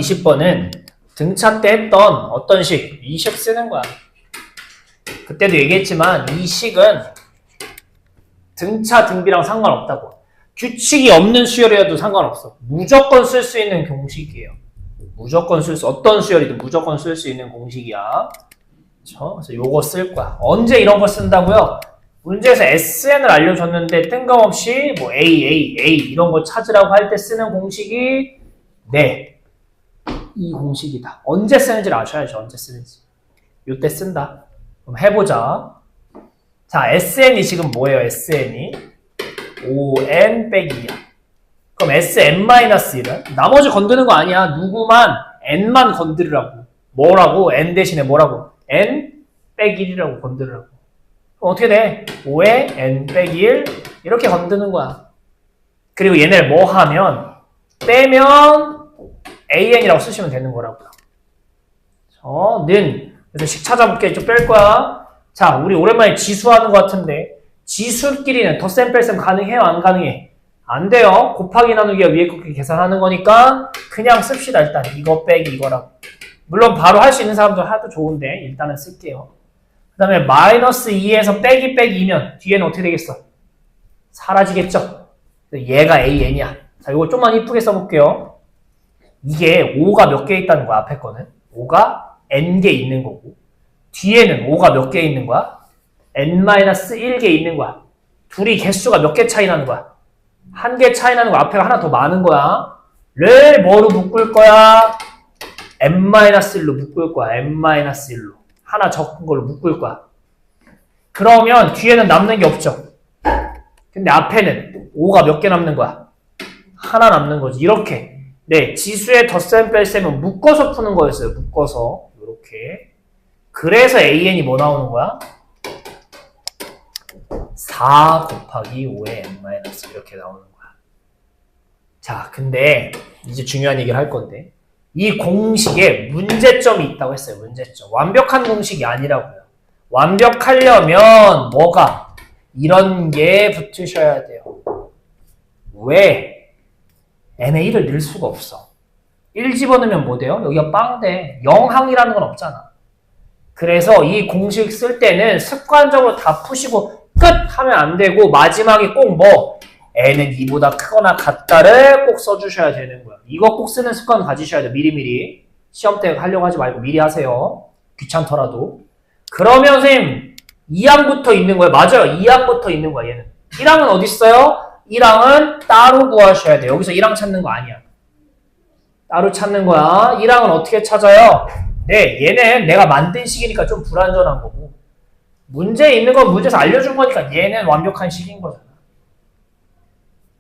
20번은 등차 때 했던 어떤 식? 이 식 쓰는 거야. 그때도 얘기했지만 이 식은 등차 등비랑 상관없다고. 규칙이 없는 수열이어도 상관없어. 무조건 쓸 수 있는 공식이에요. 무조건 쓸 수, 어떤 수열이든 무조건 쓸 수 있는 공식이야. 그래서 요거 쓸 거야. 언제 이런 거 쓴다고요? 문제에서 SN을 알려줬는데 뜬금없이 뭐 A 이런 거 찾으라고 할 때 쓰는 공식이 이 공식이다. 언제 쓰는지를 아셔야죠. 언제 쓰는지. 요때 쓴다. 그럼 해보자. 자, SN이 지금 뭐예요? SN이 5n 빼기 2야. 그럼 SN-1은 나머지 건드는 거 아니야. 누구만 n만 건드리라고. 뭐라고? n 대신에 뭐라고? n 빼기 1이라고 건드리라고. 그럼 어떻게 돼? 5에 n 빼기 1 이렇게 건드는 거야. 그리고 얘네를 뭐 하면 빼면 an이라고 쓰시면 되는 거라고요. 는 그래서 식 찾아볼게. 좀 뺄 거야. 자, 우리 오랜만에 지수하는 것 같은데 지수끼리는 덧셈 뺄셈 가능해요? 안 가능해? 안 돼요. 곱하기 나누기가 위에 거 계산하는 거니까 그냥 씁시다. 일단 이거 빼기 이거라고. 물론 바로 할 수 있는 사람도 하도 좋은데 일단은 쓸게요. 그 다음에 마이너스 2에서 빼기 2면 뒤에는 어떻게 되겠어? 사라지겠죠? 얘가 AN이야. 자, 이거 좀만 이쁘게 써볼게요. 이게 5가 몇 개 있다는 거야, 앞에 거는. 5가 n개 있는 거고. 뒤에는 5가 몇 개 있는 거야? n-1개 있는 거야. 둘이 개수가 몇 개 차이 나는 거야? 한 개 차이 나는 거 앞에가 하나 더 많은 거야. 를 뭐로 묶을 거야? n-1로 묶을 거야. n-1로. 하나 적은 걸로 묶을 거야. 그러면 뒤에는 남는 게 없죠. 근데 앞에는 5가 몇 개 남는 거야? 하나 남는 거지. 이렇게. 지수의 덧셈 뺄셈은 묶어서 푸는 거였어요. 묶어서. 이렇게. 그래서 AN이 뭐 나오는 거야? 4 곱하기 5의 n-, 이렇게 나오는 거야. 자, 근데 이제 중요한 얘기를 할 건데 이 공식에 문제점이 있다고 했어요. 문제점. 완벽한 공식이 아니라고요. 완벽하려면 뭐가? 이런 게 붙으셔야 돼요. 왜? n에 1을 넣을 수가 없어. 1 집어넣으면 뭐 돼요? 여기가 빵 돼. 영항이라는 건 없잖아. 그래서 이 공식 쓸 때는 습관적으로 다 푸시고 끝! 하면 안 되고 마지막에 꼭 뭐 n은 2보다 크거나 같다를 꼭 써주셔야 되는 거야. 이거 꼭 쓰는 습관 가지셔야 돼. 미리미리. 시험 때 하려고 하지 말고 미리 하세요. 귀찮더라도. 그러면 선생님 2항부터 있는 거예요. 맞아요. 2항부터 있는 거야. 얘는. 1항은 어디 있어요? 1항은 따로 구하셔야 돼. 여기서 1항 찾는 거 아니야. 따로 찾는 거야. 1항은 어떻게 찾아요? 얘는 내가 만든 식이니까 좀 불완전한 거고 문제에 있는 건 문제에서 알려준 거니까 얘는 완벽한 식인 거잖아.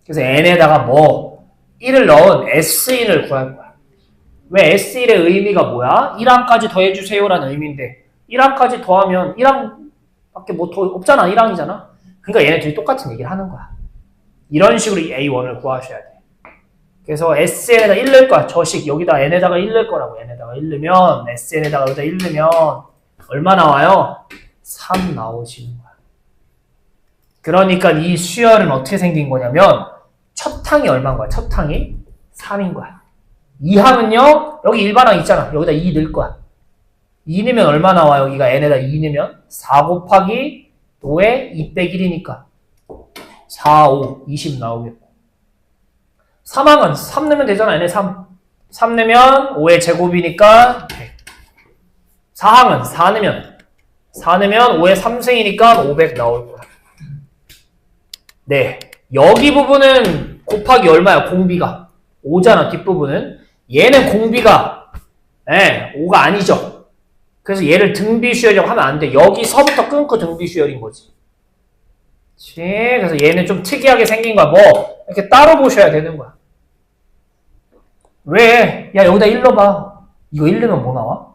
그래서 n에다가 뭐 1을 넣은 S인을 구할 거야. 왜 S1의 의미가 뭐야? 1항까지 더해주세요라는 의미인데 1항까지 더하면 1항밖에 뭐 더 없잖아. 1항이잖아. 그러니까 얘네들이 똑같은 얘기를 하는 거야. 이런 식으로 A1을 구하셔야 돼. 그래서 SN에다 1 넣을 거야. 저식 여기다 N에다가 1 넣을 거라고. N에다가 1 넣으면 SN에다가 여기다 1 넣으면 얼마 나와요? 3 나오시는 거야. 그러니까 이 수열은 어떻게 생긴 거냐면 첫 항이 얼마인 거야? 첫 항이 3인 거야. 2항은요. 여기 일반항 있잖아. 여기다 2 넣을 거야. 2 넣으면 얼마 나와? 여기가 N에다 2 넣으면 4 곱하기 5에 2 빼기 1이니까 4, 5, 20 나오겠고 3항은 3 넣으면 되잖아. N에 3 넣으면 5의 제곱이니까 100. 4항은 4 넣으면 5의 3승이니까 500 나올 거야. 여기 부분은 곱하기 얼마야? 공비가 5잖아. 뒷부분은. 얘는 공비가 5가 아니죠. 그래서 얘를 등비수열이라고 하면 안 돼. 여기서부터 끊고 등비수열인 거지. 그래서 얘는 좀 특이하게 생긴 거야. 뭐 이렇게 따로 보셔야 되는 거야. 왜? 야, 여기다 1 넣어봐. 이거 1 넣으면 뭐 나와?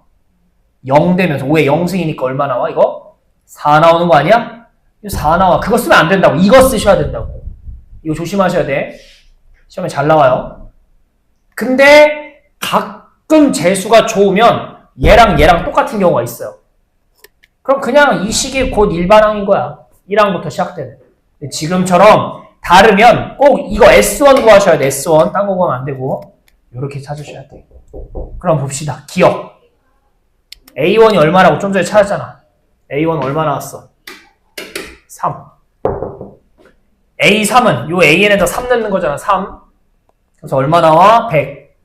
0 되면서 5의 0승이니까 얼마 나와? 이거? 4 나오는 거 아니야? 이거 4 나와. 그거 쓰면 안 된다고. 이거 쓰셔야 된다고. 이거 조심하셔야 돼. 시험에 잘 나와요. 근데 가끔 재수가 좋으면 얘랑 똑같은 경우가 있어요. 그럼 그냥 이 식이 곧 일반항인 거야. 1항부터 시작되는. 지금처럼 다르면 꼭 이거 S1 구하셔야 돼. S1. 딴 거 구하면 안 되고. 이렇게 찾으셔야 돼. 그럼 봅시다. 기억. A1이 얼마라고 좀 전에 찾았잖아. A1 얼마 나왔어? 3. A3은 요 AN에다 3 넣는 거잖아. 3. 그래서 얼마 나와? 100.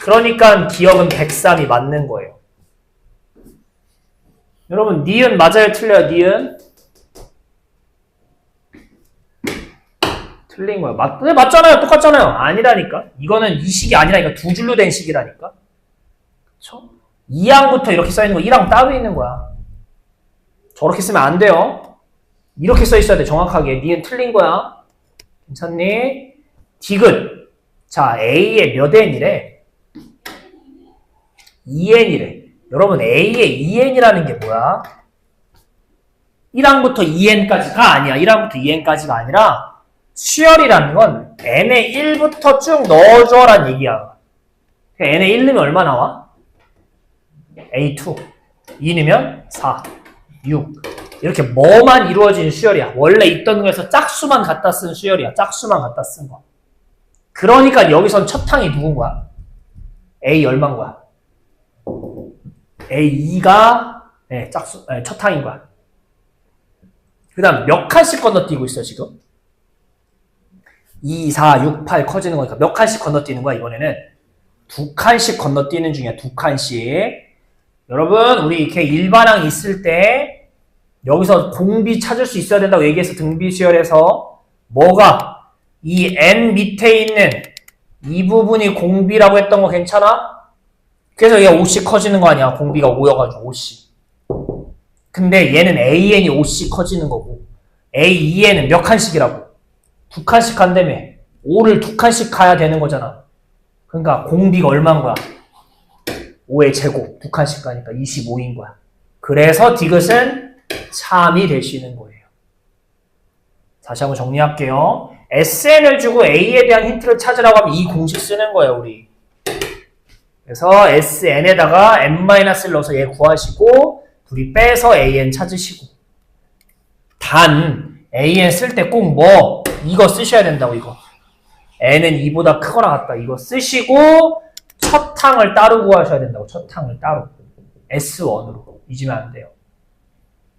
그러니까 기억은 103이 맞는 거예요. 여러분, 니은 맞아요? 틀려요? 니은? 틀린 거야. 맞잖아요. 똑같잖아요. 아니라니까. 이거는 이 식이 아니라니까. 두 줄로 된 식이라니까. 그쵸? 2항부터 이렇게 써있는 거 1항 따로 있는 거야. 저렇게 쓰면 안 돼요. 이렇게 써 있어야 돼. 정확하게. 니은 틀린 거야. 괜찮니? 디귿. 자, A의 몇 N이래? 2N이래. 여러분, A의 2N이라는 게 뭐야? 1항부터 2N까지가 아니야. 1항부터 2N까지가 아니라 수열이라는 건 N의 1부터 쭉 넣어줘라는 얘기야. N의 1 넣으면 얼마 나와? A2. 2 넣으면 4, 6. 이렇게 뭐만 이루어진 수열이야. 원래 있던 거에서 짝수만 갖다 쓴 수열이야. 짝수만 갖다 쓴 거. 그러니까 여기선 첫 항이 누군 거야? A 얼마인 거야? A2가 첫 항인 거야. 그 다음 몇 칸씩 건너뛰고 있어 지금? 2, 4, 6, 8 커지는 거니까 몇 칸씩 건너뛰는 거야 이번에는? 2칸씩 건너뛰는 중이야. 2칸씩. 여러분 우리 이렇게 일반항 있을 때 여기서 공비 찾을 수 있어야 된다고 얘기해서 등비수열에서 뭐가 이 N 밑에 있는 이 부분이 공비라고 했던 거 괜찮아? 그래서 얘가 5씩 커지는 거 아니야. 공비가 5여가지고 5씩. 근데 얘는 AN이 5씩 커지는 거고 A2N은 몇 칸씩이라고? 2칸씩 간다며. 5를 2칸씩 가야 되는 거잖아. 그러니까 공비가 얼마인 거야? 5의 제곱 2칸씩 가니까 25인 거야. 그래서 디귿은 참이 되시는 거예요. 다시 한번 정리할게요. SN을 주고 A에 대한 힌트를 찾으라고 하면 이 공식 쓰는 거예요, 우리. 그래서 SN에다가 N-를 넣어서 얘 구하시고 둘이 빼서 AN 찾으시고 단 AN 쓸 때 꼭 뭐 이거 쓰셔야 된다고 이거. N은 2보다 크거나 같다. 이거 쓰시고 첫 항을 따로 구하셔야 된다고. 첫 항을 따로. S1으로. 잊으면 안 돼요.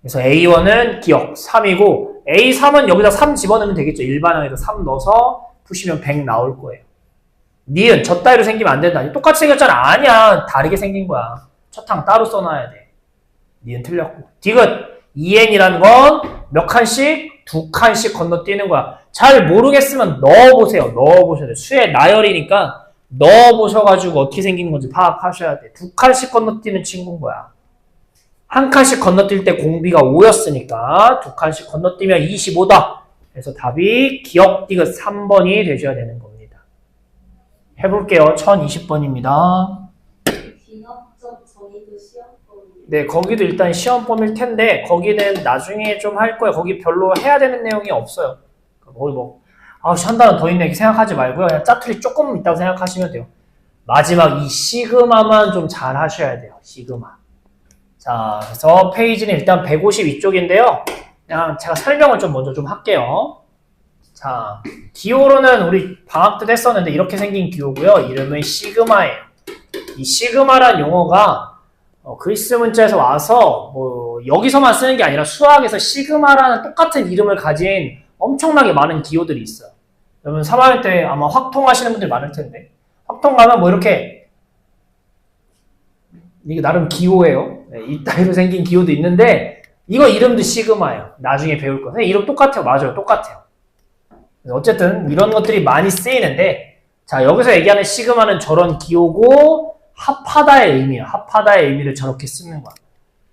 그래서 A1은 기억 3이고 A3은 여기다 3 집어넣으면 되겠죠. 일반항에다 3 넣어서 푸시면 100 나올 거예요. 니은 저 따위로 생기면 안 된다. 똑같이 생겼잖아. 아니야. 다르게 생긴 거야. 첫 항 따로 써놔야 돼. 니은 틀렸고. 디귿 2N이라는 건 몇 칸씩? 2칸씩 건너뛰는 거야. 잘 모르겠으면 넣어보세요. 넣어보셔야 돼. 수의 나열이니까 넣어보셔가지고 어떻게 생긴 건지 파악하셔야 돼. 2칸씩 건너뛰는 친구인 거야. 한 칸씩 건너뛸 때 공비가 5였으니까 2칸씩 건너뛰면 25다. 그래서 답이 기억 디귿 3번이 되셔야 되는 겁니다. 해볼게요. 1020번입니다. 비합적 정의도 시험범이에요. 네, 거기도 일단 시험범일 텐데 거기는 나중에 좀 할 거예요. 거기 별로 해야 되는 내용이 없어요. 거기 뭐 한 단원 더 있네 이렇게 생각하지 말고요. 그냥 짜투리 조금 있다고 생각하시면 돼요. 마지막 이 시그마만 좀 잘 하셔야 돼요. 시그마. 자, 그래서 페이지는 일단 152쪽인데요. 그냥 제가 설명을 좀 먼저 좀 할게요. 자, 기호로는 우리 방학 때 했었는데 이렇게 생긴 기호고요. 이름은 시그마예요. 이 시그마란 용어가 그리스 문자에서 와서 뭐 여기서만 쓰는 게 아니라 수학에서 시그마라는 똑같은 이름을 가진 엄청나게 많은 기호들이 있어요. 여러분 3학년 때 아마 확통하시는 분들 많을 텐데 확통 가면 뭐 이렇게 이게 나름 기호예요. 네, 이 따위로 생긴 기호도 있는데 이거 이름도 시그마예요. 나중에 배울 거. 이름 똑같아요. 맞아요. 똑같아요. 어쨌든 이런 것들이 많이 쓰이는데 자 여기서 얘기하는 시그마는 저런 기호고 합하다의 의미야. 합하다의 의미를 저렇게 쓰는 거야.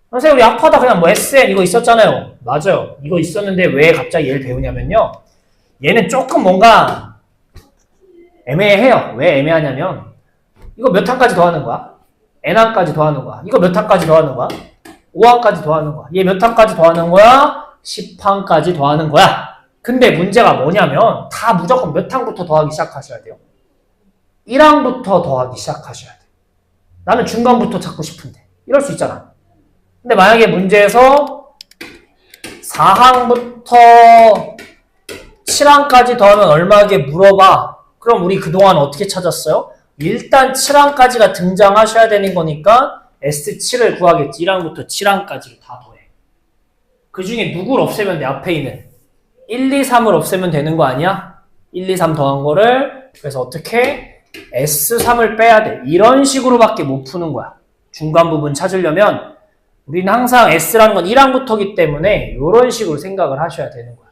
선생님 우리 합하다 그냥 뭐 SN 이거 있었잖아요. 맞아요. 이거 있었는데 왜 갑자기 얘를 배우냐면요. 얘는 조금 뭔가 애매해요. 왜 애매하냐면 이거 몇 항까지 더하는 거야? N항까지 더하는 거야. 이거 몇 항까지 더하는 거야? 5항까지 더하는 거야. 얘 몇 항까지 더하는 거야? 10항까지 더하는 거야. 근데 문제가 뭐냐면 다 무조건 몇 항부터 더하기 시작하셔야 돼요. 1항부터 더하기 시작하셔야 돼요. 나는 중간부터 찾고 싶은데 이럴 수 있잖아. 근데 만약에 문제에서 4항부터 7항까지 더하면 얼마게 물어봐. 그럼 우리 그동안 어떻게 찾았어요? 일단 7항까지가 등장하셔야 되는 거니까 S7을 구하겠지. 1항부터 7항까지를 다 더해. 그 중에 누구를 없애면 돼? 앞에 있는 1, 2, 3을 없애면 되는 거 아니야? 1, 2, 3 더한 거를. 그래서 어떻게? S3을 빼야 돼. 이런 식으로밖에 못 푸는 거야. 중간 부분 찾으려면 우리는 항상 S라는 건 1항부터기 때문에 이런 식으로 생각을 하셔야 되는 거야.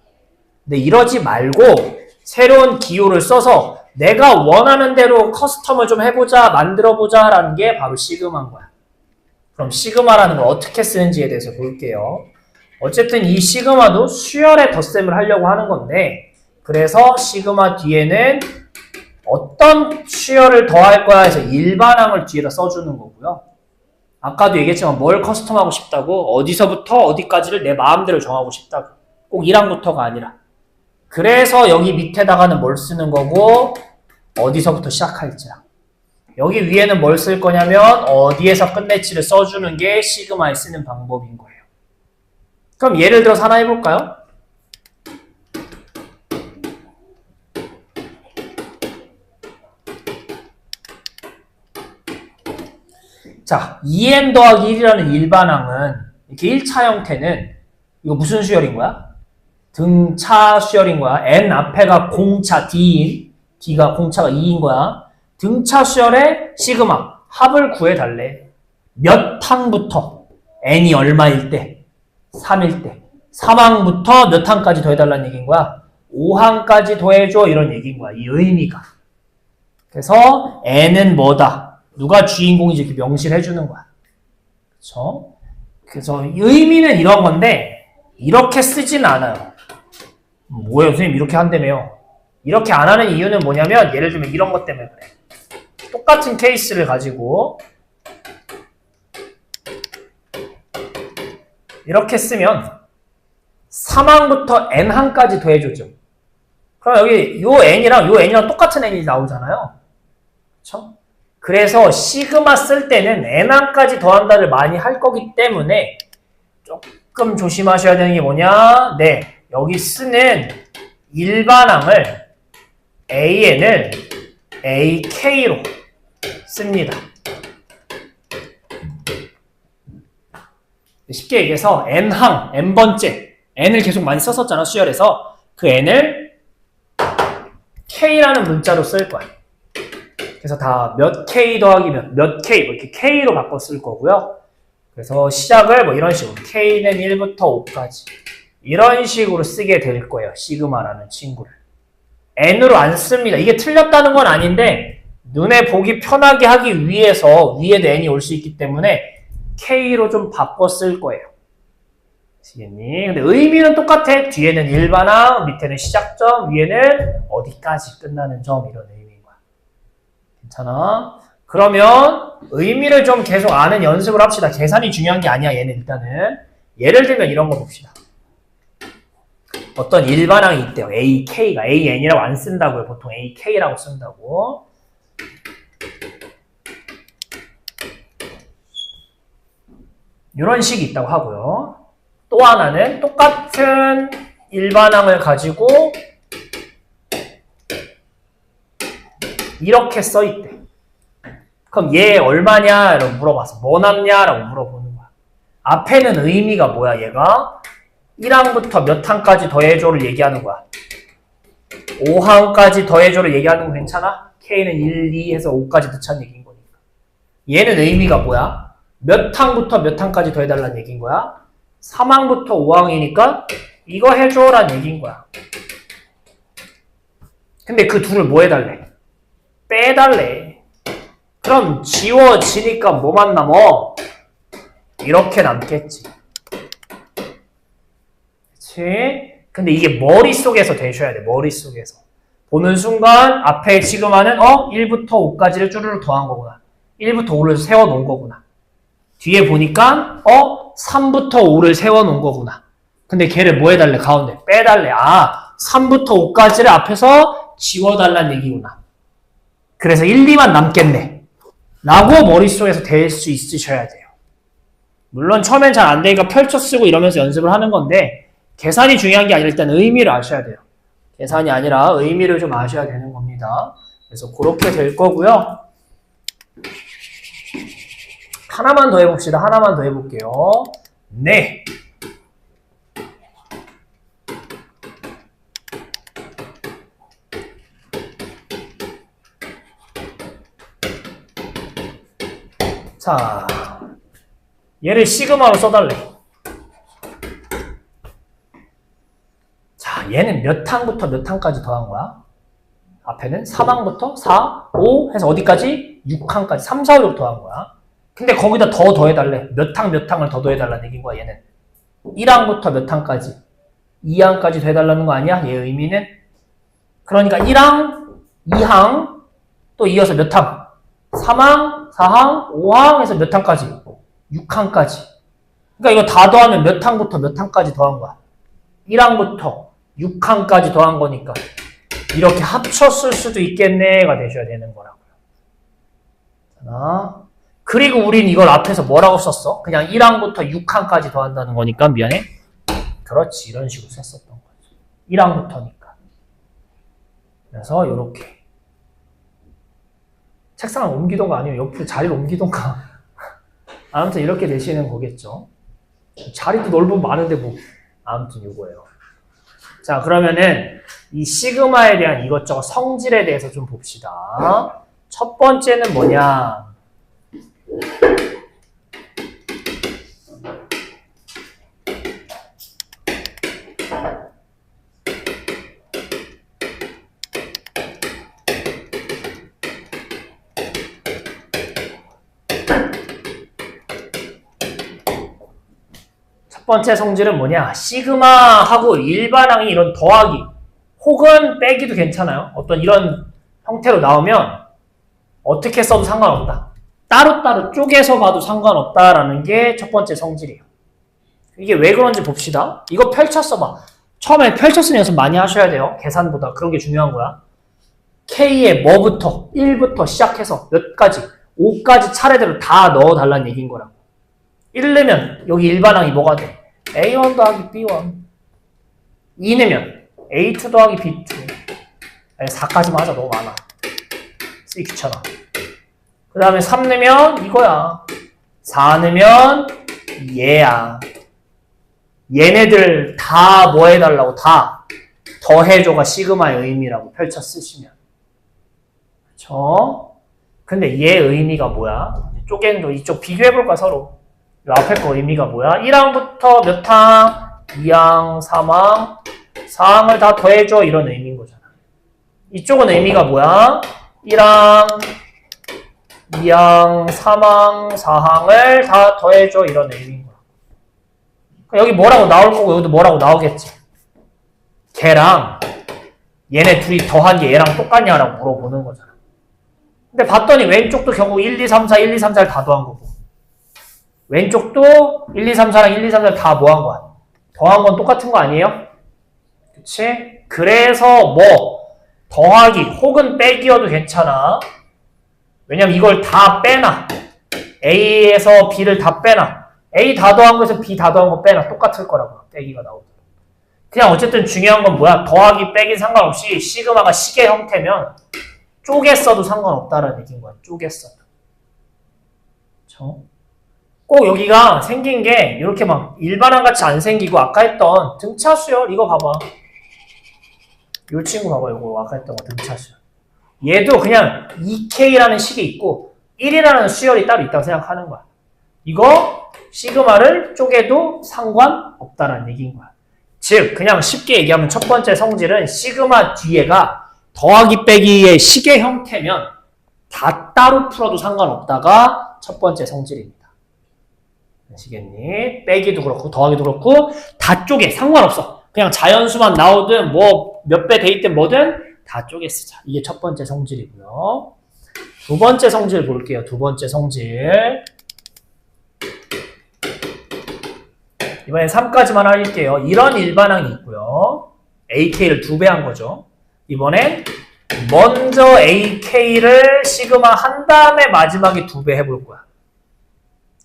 근데 이러지 말고 새로운 기호를 써서 내가 원하는 대로 커스텀을 좀 해보자, 만들어보자 라는 게 바로 시그마인 거야. 그럼 시그마라는 걸 어떻게 쓰는지에 대해서 볼게요. 어쨌든 이 시그마도 수열의 덧셈을 하려고 하는 건데, 그래서 시그마 뒤에는 어떤 수열을 더할 거야 해서 일반항을 뒤에다 써주는 거고요. 아까도 얘기했지만 뭘 커스텀하고 싶다고, 어디서부터 어디까지를 내 마음대로 정하고 싶다고. 꼭 1항부터가 아니라. 그래서 여기 밑에다가는 뭘 쓰는 거고, 어디서부터 시작할지랑. 여기 위에는 뭘 쓸 거냐면 어디에서 끝낼지를 써주는 게 시그마에 쓰는 방법인 거예요. 그럼 예를 들어서 하나 해볼까요? 자, 2n 더하기 1이라는 일반항은 이렇게 1차 형태는 이거 무슨 수열인 거야? 등차 수열인 거야. n 앞에가 공차 d인, d가 공차가 2인 거야. 등차 수열의 시그마 합을 구해달래. 몇 항부터 n이 얼마일 때? 3일 때. 3항부터 몇 항까지 더해달라는 얘기인 거야? 5항까지 더해줘 이런 얘기인 거야. 이 의미가. 그래서 n은 뭐다? 누가 주인공인지 이렇게 명시를 해주는 거야. 그쵸? 그래서 의미는 이런 건데 이렇게 쓰진 않아요. 뭐예요? 선생님 이렇게 한다며요. 이렇게 안 하는 이유는 뭐냐면 예를 들면 이런 것 때문에 그래. 똑같은 케이스를 가지고 이렇게 쓰면 3항부터 n항까지 더해주죠. 그럼 여기 요 n이랑 똑같은 n이 나오잖아요. 그렇죠? 그래서 시그마 쓸 때는 n항까지 더한다를 많이 할 거기 때문에 조금 조심하셔야 되는 게 뭐냐? 네, 여기 쓰는 일반항을 an을 ak로 씁니다. 쉽게 얘기해서 n항, n번째, n을 계속 많이 썼었잖아, 수열에서. 그 n을 k라는 문자로 쓸 거야. 그래서 다 몇 k 더하기 몇 k, 이렇게 k로 바꿔 쓸 거고요. 그래서 시작을 뭐 이런 식으로 k는 1부터 5까지 이런 식으로 쓰게 될 거예요. 시그마라는 친구를. n으로 안 씁니다. 이게 틀렸다는 건 아닌데 눈에 보기 편하게 하기 위해서 위에도 n이 올 수 있기 때문에 k로 좀 바꿔 쓸 거예요. 아시겠니? 근데 의미는 똑같아. 뒤에는 일반항, 밑에는 시작점, 위에는 어디까지 끝나는 점 이런 의미인 거야. 괜찮아? 그러면 의미를 좀 계속 아는 연습을 합시다. 계산이 중요한 게 아니야. 얘는 일단은. 예를 들면 이런 거 봅시다. 어떤 일반항이 있대요. AK가 AN이라고 안 쓴다고요. 보통 AK라고 쓴다고. 이런 식이 있다고 하고요. 또 하나는 똑같은 일반항을 가지고 이렇게 써있대. 그럼 얘 얼마냐? 라고 물어봐서 뭐 남냐? 라고 물어보는 거야. 앞에는 의미가 뭐야 얘가? 1항부터 몇 항까지 더해줘를 얘기하는 거야. 5항까지 더해줘를 얘기하는 거 괜찮아? K는 1, 2 해서 5까지 넣자는 얘기인 거니까. 얘는 의미가 뭐야? 몇 항부터 몇 항까지 더해달라는 얘기인 거야? 3항부터 5항이니까 이거 해줘라는 얘기인 거야. 근데 그 둘을 뭐 해달래? 빼달래. 그럼 지워지니까 뭐만 남어? 이렇게 남겠지. 그치? 근데 이게 머릿속에서 되셔야 돼. 머릿속에서. 보는 순간 앞에 시그마는 1부터 5까지를 쭈르륵 더한 거구나. 1부터 5를 세워놓은 거구나. 뒤에 보니까 3부터 5를 세워놓은 거구나. 근데 걔를 뭐 해달래? 가운데 빼달래. 3부터 5까지를 앞에서 지워달라는 얘기구나. 그래서 1, 2만 남겠네. 라고 머릿속에서 될 수 있으셔야 돼요. 물론 처음엔 잘 안 되니까 펼쳐 쓰고 이러면서 연습을 하는 건데 계산이 중요한 게 아니라 일단 의미를 아셔야 돼요. 계산이 아니라 의미를 좀 아셔야 되는 겁니다. 그래서 그렇게 될 거고요. 하나만 더 해봅시다. 하나만 더 해볼게요. 네. 자, 얘를 시그마로 써달래. 자, 얘는 몇 항부터 몇 항까지 더한 거야? 앞에는 3항부터 4, 5 해서 어디까지? 6항까지 3, 4, 5로 더한 거야. 근데 거기다 더 더해달래. 몇 항을 더 더해달라는 얘기인 거야, 얘는. 1항부터 몇 항까지? 2항까지 더해달라는 거 아니야? 얘 의미는? 그러니까 1항, 2항, 또 이어서 몇 항? 3항, 4항, 5항 해서 몇 항까지? 6항까지. 그러니까 이거 다 더하면 몇 항부터 몇 항까지 더한 거야? 1항부터 6항까지 더한 거니까 이렇게 합쳤을 수도 있겠네가 되셔야 되는 거라고요. 자, 그리고 우린 이걸 앞에서 뭐라고 썼어? 그냥 1항부터 6항까지 더한다는 거니까 미안해. 그렇지, 이런 식으로 썼었던 거죠. 1항부터니까. 그래서 이렇게 책상을 옮기던가 아니면 옆으로 자리를 옮기던가 아무튼 이렇게 되시는 거겠죠. 자리도 넓으면 많은데 뭐 아무튼 이거예요. 자, 그러면은 이 시그마에 대한 이것저것 성질에 대해서 좀 봅시다. 첫 번째는 뭐냐? 첫 번째 성질은 뭐냐? 시그마하고 일반항이 이런 더하기 혹은 빼기도 괜찮아요. 어떤 이런 형태로 나오면 어떻게 써도 상관없다. 따로따로 쪼개서 봐도 상관없다라는 게 첫 번째 성질이에요. 이게 왜 그런지 봅시다. 이거 펼쳤어 봐. 처음에 펼쳤으면 연습 많이 하셔야 돼요. 계산보다. 그런 게 중요한 거야. K에 뭐부터 1부터 시작해서 몇 가지 5까지 차례대로 다 넣어달라는 얘기인 거라고. 1 넣으면 여기 일반항이 뭐가 돼? A1 더하기 B1. 2 넣으면 A2 더하기 B2. 4까지만 하자. 너무 많아. 쓰기 귀찮아. 그 다음에 3 넣으면 이거야. 4 넣으면 얘야. 얘네들 다 뭐 해달라고? 다 더해줘가 시그마의 의미라고 펼쳐 쓰시면. 그쵸? 근데 얘 의미가 뭐야? 쪼개는 거 이쪽 비교해볼까 서로. 이 앞에 거 의미가 뭐야? 1항부터 몇 항? 2항, 3항, 4항을 다 더해줘 이런 의미인 거잖아. 이쪽은 의미가 뭐야? 1항, 2항, 3항, 4항을 다 더해줘 이런 의미인 거야. 여기 뭐라고 나올 거고 여기도 뭐라고 나오겠지. 걔랑 얘네 둘이 더한 게 얘랑 똑같냐라고 물어보는 거잖아. 근데 봤더니 왼쪽도 결국 1, 2, 3, 4, 1, 2, 3, 4를 다 더한 거고 왼쪽도 1, 2, 3, 4랑 1, 2, 3, 4를 다 뭐 한 거야? 더한 건 똑같은 거 아니에요? 그치? 그래서 뭐 더하기 혹은 빼기여도 괜찮아. 왜냐면 이걸 다 빼놔. A에서 B를 다 빼놔. A 다 더한 거에서 B 다 더한 거 빼놔. 똑같을 거라고. 빼기가 나오더라고. 그냥 어쨌든 중요한 건 뭐야? 더하기 빼기 상관없이 시그마가 시계 형태면 쪼개 써도 상관없다라는 얘기인 거야. 쪼개 써도. 그쵸? 꼭 여기가 생긴 게 이렇게 막 일반항 같이 안 생기고 아까 했던 등차 수열 이거 봐봐. 이 친구 봐봐. 이거 아까 했던 거 등차 수열. 얘도 그냥 2K라는 식이 있고 1이라는 수열이 따로 있다고 생각하는 거야. 이거 시그마를 쪼개도 상관없다라는 얘기인 거야. 즉 그냥 쉽게 얘기하면 첫 번째 성질은 시그마 뒤에가 더하기 빼기의 시계 형태면 다 따로 풀어도 상관없다가 첫 번째 성질입니다. 아시겠니? 빼기도 그렇고 더하기도 그렇고 다 쪼개 상관없어. 그냥 자연수만 나오든 뭐 몇 배 돼 있든 뭐든 다 쪼개 쓰자. 이게 첫 번째 성질이고요. 두 번째 성질 볼게요. 두 번째 성질. 이번엔 3까지만 할게요. 이런 일반항이 있고요. AK를 2배 한 거죠. 이번엔 먼저 AK를 시그마 한 다음에 마지막에 2배 해볼 거야.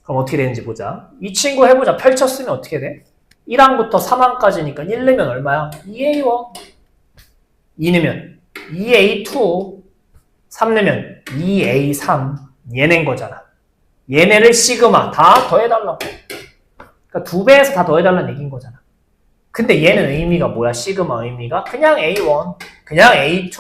그럼 어떻게 되는지 보자. 이 친구 해보자. 펼쳤으면 어떻게 돼? 1항부터 3항까지니까 1 넣으면 얼마야? 2A1. 2 넣으면 2A2. 3 넣으면 2A3. 얘네인 거잖아. 얘네를 시그마 다 더해달라고. 그러니까 2배에서 다 더해달라는 얘기인 거잖아. 근데 얘는 의미가 뭐야? 시그마 의미가 그냥 A1, 그냥 A2,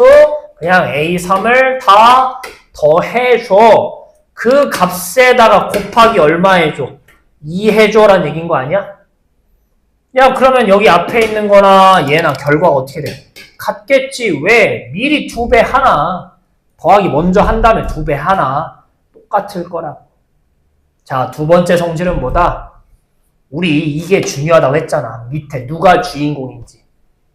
그냥 A3을 다 더해줘. 그 값에다가 곱하기 얼마 해줘? 2 해줘라는 얘기인 거 아니야? 야, 그러면 여기 앞에 있는 거나 얘나 결과가 어떻게 돼? 같겠지. 왜? 미리 2배 하나 더하기 먼저 한 다음에 2배 하나 똑같을 거라고. 자, 두 번째 성질은 뭐다? 우리 이게 중요하다고 했잖아. 밑에 누가 주인공인지.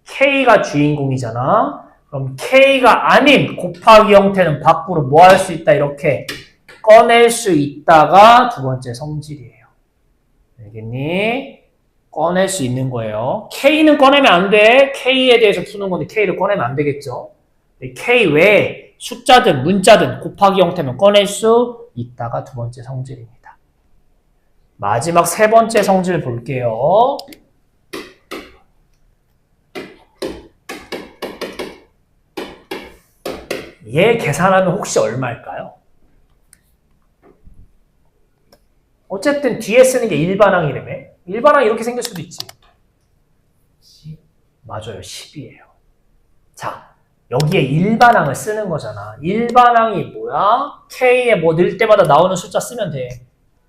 K가 주인공이잖아. 그럼 K가 아닌 곱하기 형태는 밖으로 뭐 할 수 있다? 이렇게 꺼낼 수 있다가 두 번째 성질이에요. 알겠니? 꺼낼 수 있는 거예요. K는 꺼내면 안 돼. K에 대해서 푸는 건데 K를 꺼내면 안 되겠죠. K 외에 숫자든 문자든 곱하기 형태면 꺼낼 수 있다가 두 번째 성질입니다. 마지막 세 번째 성질 볼게요. 얘 계산하면 혹시 얼마일까요? 어쨌든 뒤에 쓰는 게 일반항이라며. 일반항이 이렇게 생길 수도 있지. 10. 맞아요. 10이에요. 자, 여기에 일반항을 쓰는 거잖아. 일반항이 뭐야? K에 뭐 넣을 때마다 나오는 숫자 쓰면 돼.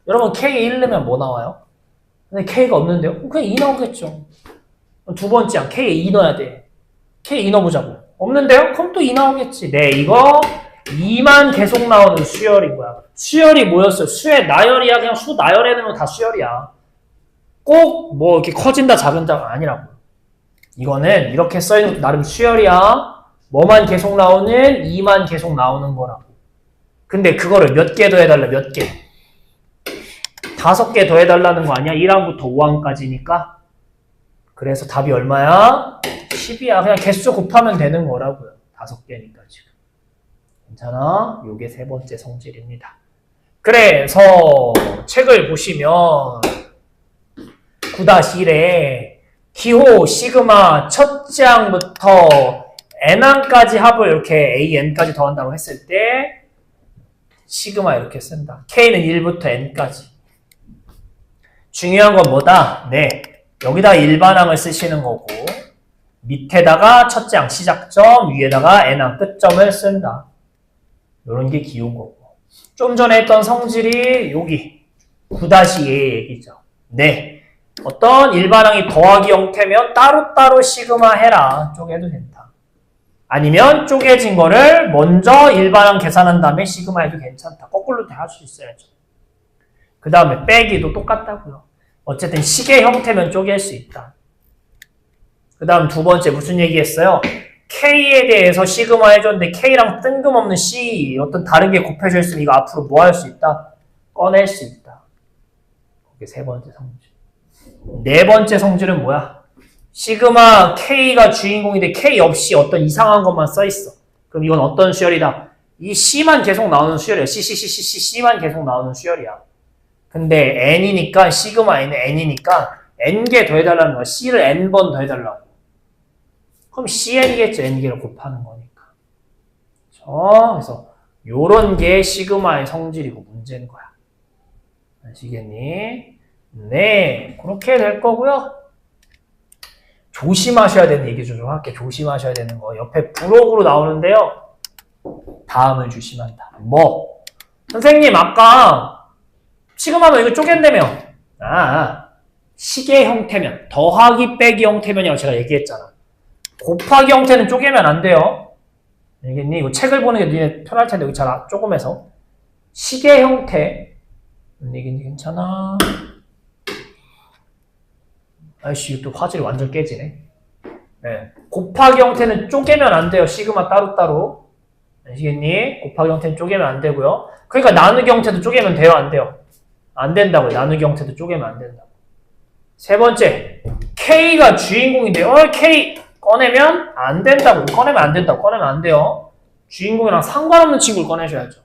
여러분 K에 1 넣으면 뭐 나와요? 근데 K가 없는데요? 그럼 그냥 2 나오겠죠. 두 번째 항 K에 2 넣어야 돼. K에 2 넣어보자고. 없는데요? 그럼 또 2 나오겠지. 네, 이거 2만 계속 나오는 수열인 거야. 수열이 뭐였어요? 수의 나열이야. 그냥 수 나열해 놓으면 다 수열이야. 꼭 뭐 이렇게 커진다 작은다가 아니라고. 이거는 이렇게 써있는 것도 나름 수열이야. 뭐만 계속 나오는 2만 계속 나오는 거라고. 근데 그거를 몇 개 더해달라, 몇 개. 5개 더해달라는 거 아니야? 1항부터 5항까지니까. 그래서 답이 얼마야? 10이야. 그냥 개수 곱하면 되는 거라고요. 5개니까 지금. 괜찮아? 요게 세 번째 성질입니다. 그래서 책을 보시면 9-1에 기호 시그마 첫 항부터 n항까지 합을 이렇게 an까지 더한다고 했을 때 시그마 이렇게 쓴다. k는 1부터 n까지. 중요한 건 뭐다? 네, 여기다 일반항을 쓰시는 거고 밑에다가 첫째 항 시작점, 위에다가 n항 끝점을 쓴다. 이런 게 기호인 거고. 좀 전에 했던 성질이 여기 9-2의 얘기죠. 네, 어떤 일반항이 더하기 형태면 따로따로 시그마 해라. 쪼개도 된다. 아니면 쪼개진 거를 먼저 일반항 계산한 다음에 시그마 해도 괜찮다. 거꾸로 다 할 수 있어야죠. 그 다음에 빼기도 똑같다고요. 어쨌든 시계 형태면 쪼갤 수 있다. 그 다음 두 번째 무슨 얘기했어요? K에 대해서 시그마 해줬는데 K랑 뜬금없는 C 어떤 다른 게 곱해져 있으면 이거 앞으로 뭐 할 수 있다? 꺼낼 수 있다. 그게 세 번째 성질. 네 번째 성질은 뭐야? 시그마 K가 주인공인데 K 없이 어떤 이상한 것만 써있어. 그럼 이건 어떤 수열이다? 이 C만 계속 나오는 수열이야. C만 계속 나오는 수열이야. 근데 n이니까 시그마 n은 n이니까 n개 더해달라는 거야. C를 n번 더해달라고. 그럼 cn이겠죠. n개를 곱하는 거니까. 그래서 요런 게 시그마의 성질이고 문제인 거야. 아시겠니? 네, 그렇게 될 거고요. 조심하셔야 되는 얘기 좀 할게. 조심하셔야 되는 거. 옆에 부록으로 나오는데요. 다음을 조심한다. 뭐? 선생님 아까 시그마면 이거 쪼갠다며. 시계 형태면, 더하기 빼기 형태면이라고 제가 얘기했잖아. 곱하기 형태는 쪼개면 안 돼요. 알겠니? 이거 책을 보는 게 니네 편할 텐데 여기 잘 조금해서. 시계 형태. 얘기니 괜찮아? 아이씨, 또 화질이 완전 깨지네. 네. 곱하기 형태는 쪼개면 안 돼요. 시그마 따로따로. 아시겠니? 곱하기 형태는 쪼개면 안 되고요. 그러니까 나누기 형태도 쪼개면 돼요? 안 돼요? 안 된다고요. 나누기 형태도 쪼개면 안 된다고. 세 번째, K가 주인공인데, K 꺼내면 안 된다고. 꺼내면 안 된다고. 꺼내면 안 돼요. 주인공이랑 상관없는 친구를 꺼내셔야죠.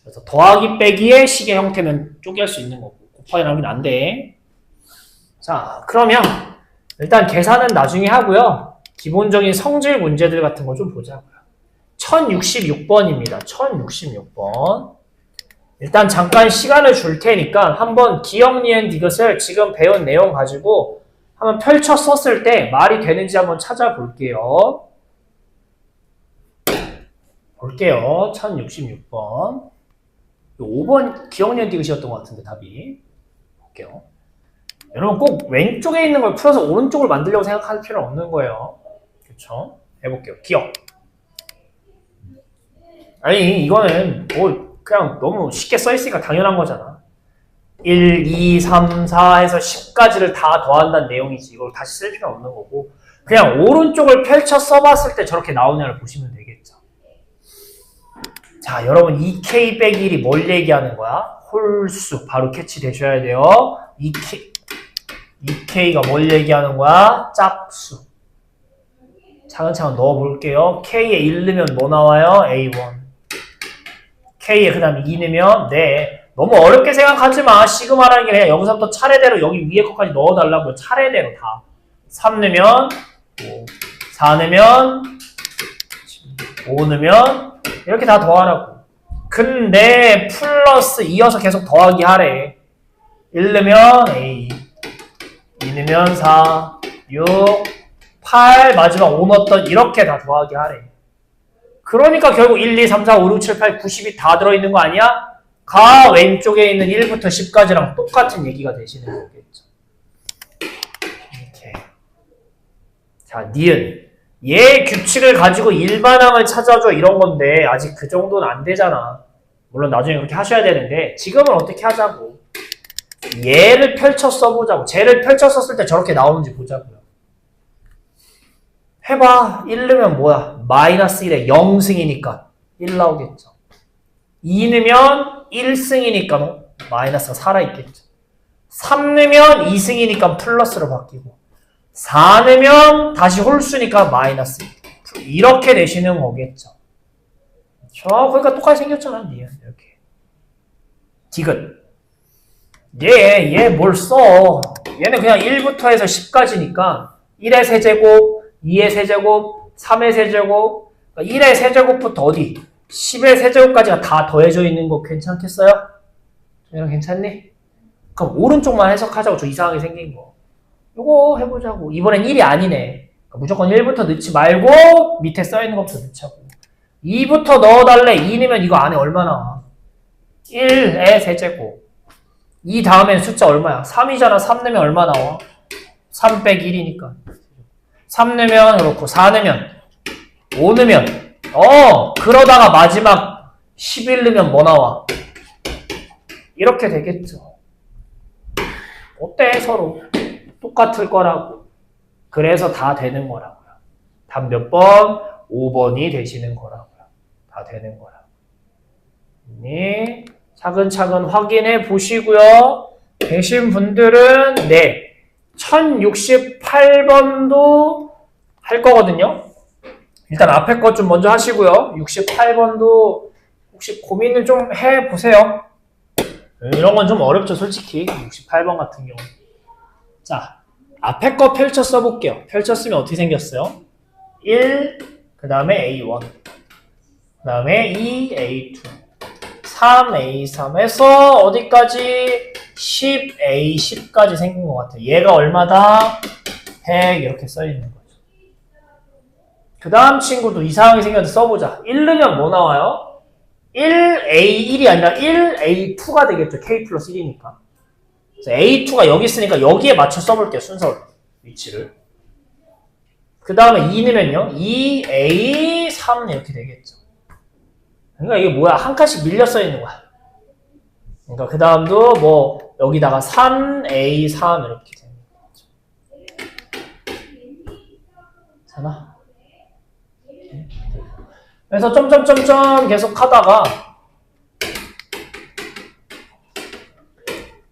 그래서 더하기 빼기의 시계 형태면 쪼갤 수 있는 거고, 곱하기 나누기는 안 돼. 자, 그러면 일단 계산은 나중에 하고요. 기본적인 성질 문제들 같은 거 좀 보자고요. 1066번입니다. 1066번. 일단 잠깐 시간을 줄 테니까 한번 기억, 니은, 디귿을 지금 배운 내용 가지고 한번 펼쳐 썼을 때 말이 되는지 한번 찾아볼게요. 볼게요. 1066번. 5번 기억, 니은, 디귿이었던 것 같은데 답이. 볼게요. 여러분 꼭 왼쪽에 있는 걸 풀어서 오른쪽을 만들려고 생각할 필요는 없는 거예요. 그렇죠? 해볼게요. 기억. 아니 이거는 뭐 그냥 너무 쉽게 써있으니까 당연한 거잖아. 1, 2, 3, 4 해서 10까지를 다 더한다는 내용이지. 이걸 다시 쓸 필요는 없는 거고 그냥 오른쪽을 펼쳐 써봤을 때 저렇게 나오냐를 보시면 되겠죠. 자, 여러분 2K 빼기 1이 뭘 얘기하는 거야? 홀수. 바로 캐치되셔야 돼요. 2K가 뭘 얘기하는 거야? 짝수. 차근차근 넣어볼게요. K에 1 넣으면 뭐 나와요? A1. K에 그 다음에 2 넣으면 네. 너무 어렵게 생각하지 마. 시그마라는 게 그냥 여기서부터 차례대로 여기 위에 것까지 넣어달라고요. 차례대로 다. 3 넣으면 5, 4 넣으면 5 넣으면 이렇게 다 더하라고. 근데 플러스 이어서 계속 더하기 하래. 1 넣으면 A, 2 넣으면 4, 6, 8 마지막 5 넣었던 이렇게 다 더하기 하래. 그러니까 결국 1, 2, 3, 4, 5, 6, 7, 8, 90이 다 들어있는 거 아니야? 가 왼쪽에 있는 1부터 10까지랑 똑같은 얘기가 되시는 거겠죠. 이렇게. 자, 니은. 얘 규칙을 가지고 일반항을 찾아줘 이런 건데 아직 그 정도는 안 되잖아. 물론 나중에 그렇게 하셔야 되는데 지금은 어떻게 하자고. 얘를 펼쳐 써보자고. 쟤를 펼쳐 썼을 때 저렇게 나오는지 보자고요. 해봐. 1 넣으면 뭐야? 마이너스 1에 0승이니까 1 나오겠죠. 2 넣으면 1승이니까 마이너스가 살아있겠죠. 3 넣으면 2승이니까 플러스로 바뀌고 4 넣으면 다시 홀수니까 마이너스. 이렇게 되시는 거겠죠. 그러니까 똑같이 생겼잖아. 이렇게. 디귿. 얘 뭘 써. 얘는 그냥 1부터 해서 10까지니까 1의 세제곱, 2의 세제곱, 3의 세제곱, 1의 세제곱부터 어디? 10의 세제곱까지가 다 더해져 있는 거 괜찮겠어요? 이런 괜찮니? 그럼 오른쪽만 해석하자고. 저 이상하게 생긴 거. 이거 해보자고. 이번엔 1이 아니네. 그러니까 무조건 1부터 넣지 말고 밑에 써있는 것부터 넣자고. 2부터 넣어달래. 2 넣으면 이거 안에 얼마 나와? 1의 세제곱. 2 다음엔 숫자 얼마야? 3이잖아. 3 넣으면 얼마 나와? 3 빼기 1이니까. 3 넣으면 그렇고 4 넣으면 5 넣으면 그러다가 마지막 11 넣으면 뭐 나와? 이렇게 되겠죠. 어때? 서로 똑같을 거라고. 그래서 다 되는 거라고요. 답 몇 번? 5번이 되시는 거라고요. 다 되는 거라고. 네. 차근차근 확인해 보시고요. 되신 분들은 네. 1068번도 할 거거든요. 일단 앞에 것 좀 먼저 하시고요. 68번도 혹시 고민을 좀 해보세요. 이런 건 좀 어렵죠, 솔직히. 68번 같은 경우. 자, 앞에 거 펼쳐 써볼게요. 펼쳤으면 어떻게 생겼어요? 1, 그 다음에 A1, 그 다음에 2, A2, 3, A3에서 어디까지? 10, A10까지 생긴 것 같아요. 얘가 얼마다? 100 이렇게 써있는 거죠. 그 다음 친구도 이상하게 생겼는데 써보자. 1 넣으면 뭐 나와요? 1A1이 아니라 1A2가 되겠죠. K 플러스 1이니까. A2가 여기 있으니까 여기에 맞춰 써볼게요. 순서 위치를. 그 다음에 2 넣으면요. 2A3 이렇게 되겠죠. 그러니까 이게 뭐야? 한 칸씩 밀려 써있는 거야. 그러니까 그 다음도 뭐 여기다가 3A3 이렇게 되는 거죠. 되나? 그래서 점점점점 계속 하다가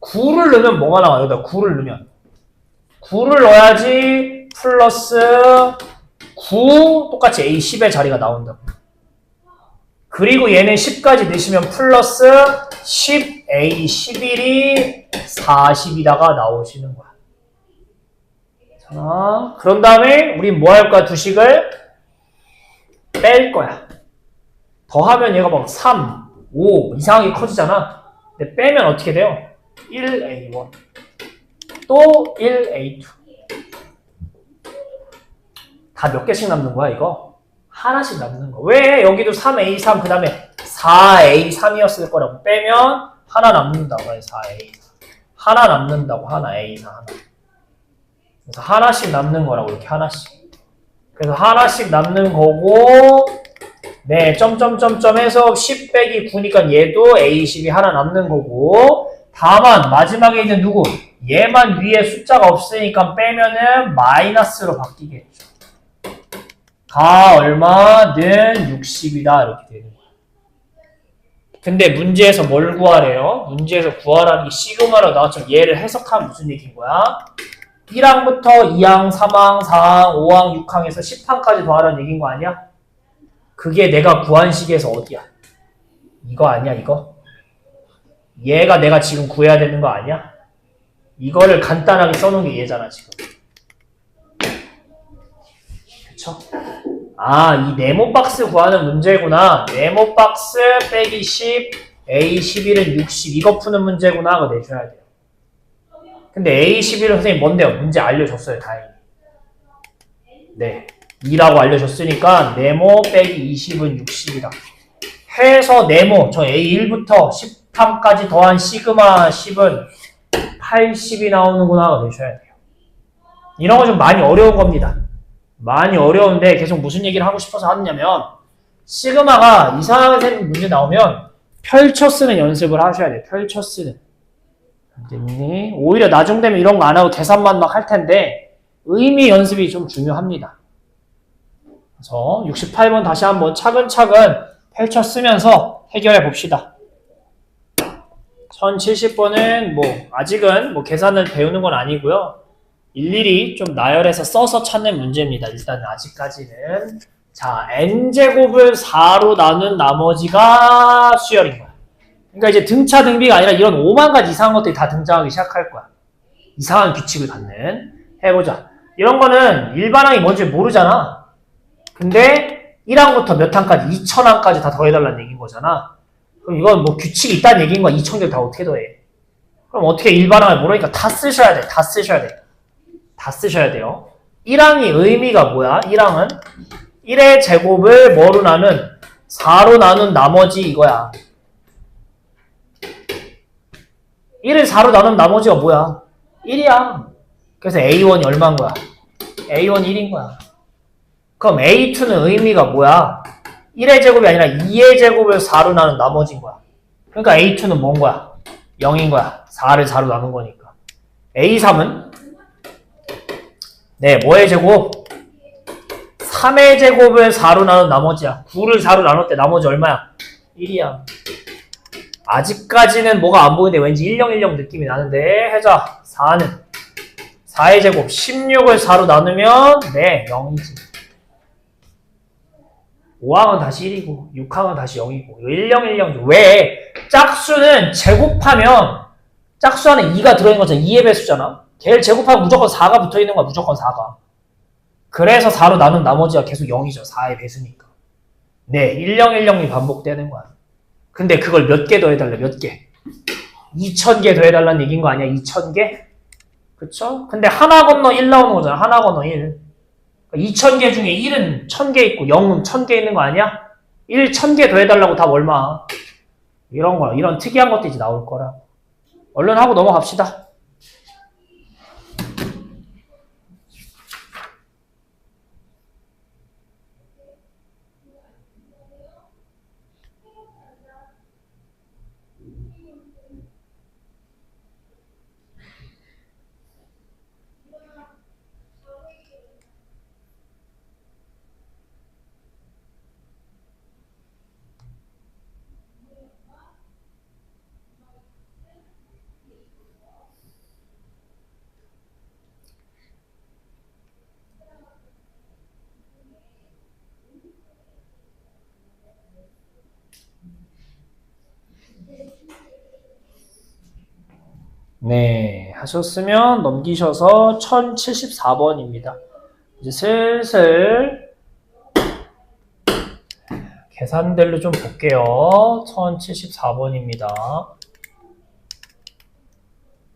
9를 넣으면 뭐가 나와요? 여기다 9를 넣으면 9를 넣어야지 플러스 9 똑같이 A10의 자리가 나온다고. 그리고 얘는 10까지 넣으시면 플러스 10A11이 40이다가 나오시는 거야. 자, 그런 다음에 우린 뭐 할 거야? 두 식을 뺄 거야. 더하면 얘가 막 3, 5 이상하게 커지잖아. 근데 빼면 어떻게 돼요? 1A1 또 1A2 다 몇 개씩 남는 거야 이거? 하나씩 남는 거. 왜? 여기도 3A3 그 다음에 4A3이었을 거라고. 빼면 하나 남는다고 해. 4A 하나 남는다고. 하나 A4 하나. 그래서 하나씩 남는 거라고. 이렇게 하나씩. 그래서 하나씩 남는 거고 네 점점점점 해서 10 빼기 9니까 얘도 A10이 하나 남는 거고 다만 마지막에 있는 누구? 얘만 위에 숫자가 없으니까 빼면은 마이너스로 바뀌겠죠. 가 얼마는 60이다 이렇게 되는 거야. 근데 문제에서 뭘 구하래요? 문제에서 구하라는 게 시그마로 나왔지만 얘를 해석하면 무슨 얘기인 거야? 1항부터 2항, 3항, 4항, 5항, 6항에서 10항까지 더하라는 얘기인 거 아니야? 그게 내가 구한 식에서 어디야? 이거 아니야 이거? 얘가 내가 지금 구해야 되는 거 아니야? 이거를 간단하게 써놓은 게 얘잖아 지금. 그쵸? 아, 이 네모 박스 구하는 문제구나. 네모 박스 빼기 10, A11은 60 이거 푸는 문제구나. 그거 내줘야 돼요. 근데 A11은 선생님 뭔데요? 문제 알려줬어요 다행히. 네, 2라고 알려줬으니까 네모 빼기 20은 60이다. 해서 네모 저 A1부터 13까지 더한 시그마 10은 80이 나오는구나. 내셔야 돼요. 이런 거 좀 많이 어려운 겁니다. 많이 어려운데 계속 무슨 얘기를 하고 싶어서 하느냐면 시그마가 이상하게 생긴 문제 나오면 펼쳐 쓰는 연습을 하셔야 돼요. 펼쳐 쓰는. 오히려 나중 되면 이런 거 안 하고 계산만 막 할 텐데 의미 연습이 좀 중요합니다. 그래서 68번 다시 한번 차근차근 펼쳐 쓰면서 해결해 봅시다. 1070번은 뭐 아직은 뭐 계산을 배우는 건 아니고요. 일일이 좀 나열해서 써서 찾는 문제입니다. 일단 아직까지는. 자, n제곱을 4로 나눈 나머지가 수열인 거야. 그러니까 이제 등차 등비가 아니라 이런 5만 가지 이상한 것들이 다 등장하기 시작할 거야. 이상한 규칙을 갖는. 해보자. 이런 거는 일반항이 뭔지 모르잖아. 근데 1항부터 몇 항까지 2000항까지 다 더해달라는 얘기인 거잖아. 그럼 이건 뭐 규칙이 있다는 얘기인 거야. 2000개를 다 어떻게 더해? 그럼 어떻게 일반항을 모르니까 다 쓰셔야 돼. 다 쓰셔야 돼. 다 쓰셔야 돼요. 1항이 의미가 뭐야? 1항은 1의 제곱을 뭐로 나눈? 4로 나눈 나머지 이거야. 1을 4로 나눈 나머지가 뭐야? 1이야. 그래서 A1이 얼마인 거야? A1 1인 거야. 그럼 A2는 의미가 뭐야? 1의 제곱이 아니라 2의 제곱을 4로 나눈 나머지인 거야. 그러니까 A2는 뭔 거야? 0인 거야. 4를 4로 나눈 거니까. A3은 네, 뭐의 제곱? 3의 제곱을 4로 나눈 나머지야. 9를 4로 나눴을 때 나머지 얼마야? 1이야. 아직까지는 뭐가 안 보이는데 왠지 1010 느낌이 나는데 해자. 4는 4의 제곱 16을 4로 나누면 네, 0이지. 5항은 다시 1이고 6항은 다시 0이고 1010. 왜? 짝수는 제곱하면 짝수 안에 2가 들어있는 거잖아. 2의 배수잖아. 걔를 제곱하면 무조건 4가 붙어있는 거야. 무조건 4가. 그래서 4로 나눈 나머지가 계속 0이죠. 4의 배수니까. 네, 1010이 반복되는 거야. 근데 그걸 몇 개 더해달래? 몇 개? 2000개 더해달라는 얘기인 거 아니야? 2000개? 그쵸? 근데 하나 건너 1 나오는 거잖아. 하나 건너 1. 2000개 중에 1은 1000개 있고 0은 1000개 있는 거 아니야? 1 1000개 더해달라고 답 얼마? 이런 거야. 이런 특이한 것도 이제 나올 거라. 얼른 하고 넘어갑시다. 네, 하셨으면 넘기셔서 1074번입니다. 이제 슬슬 계산들로 좀 볼게요. 1074번입니다.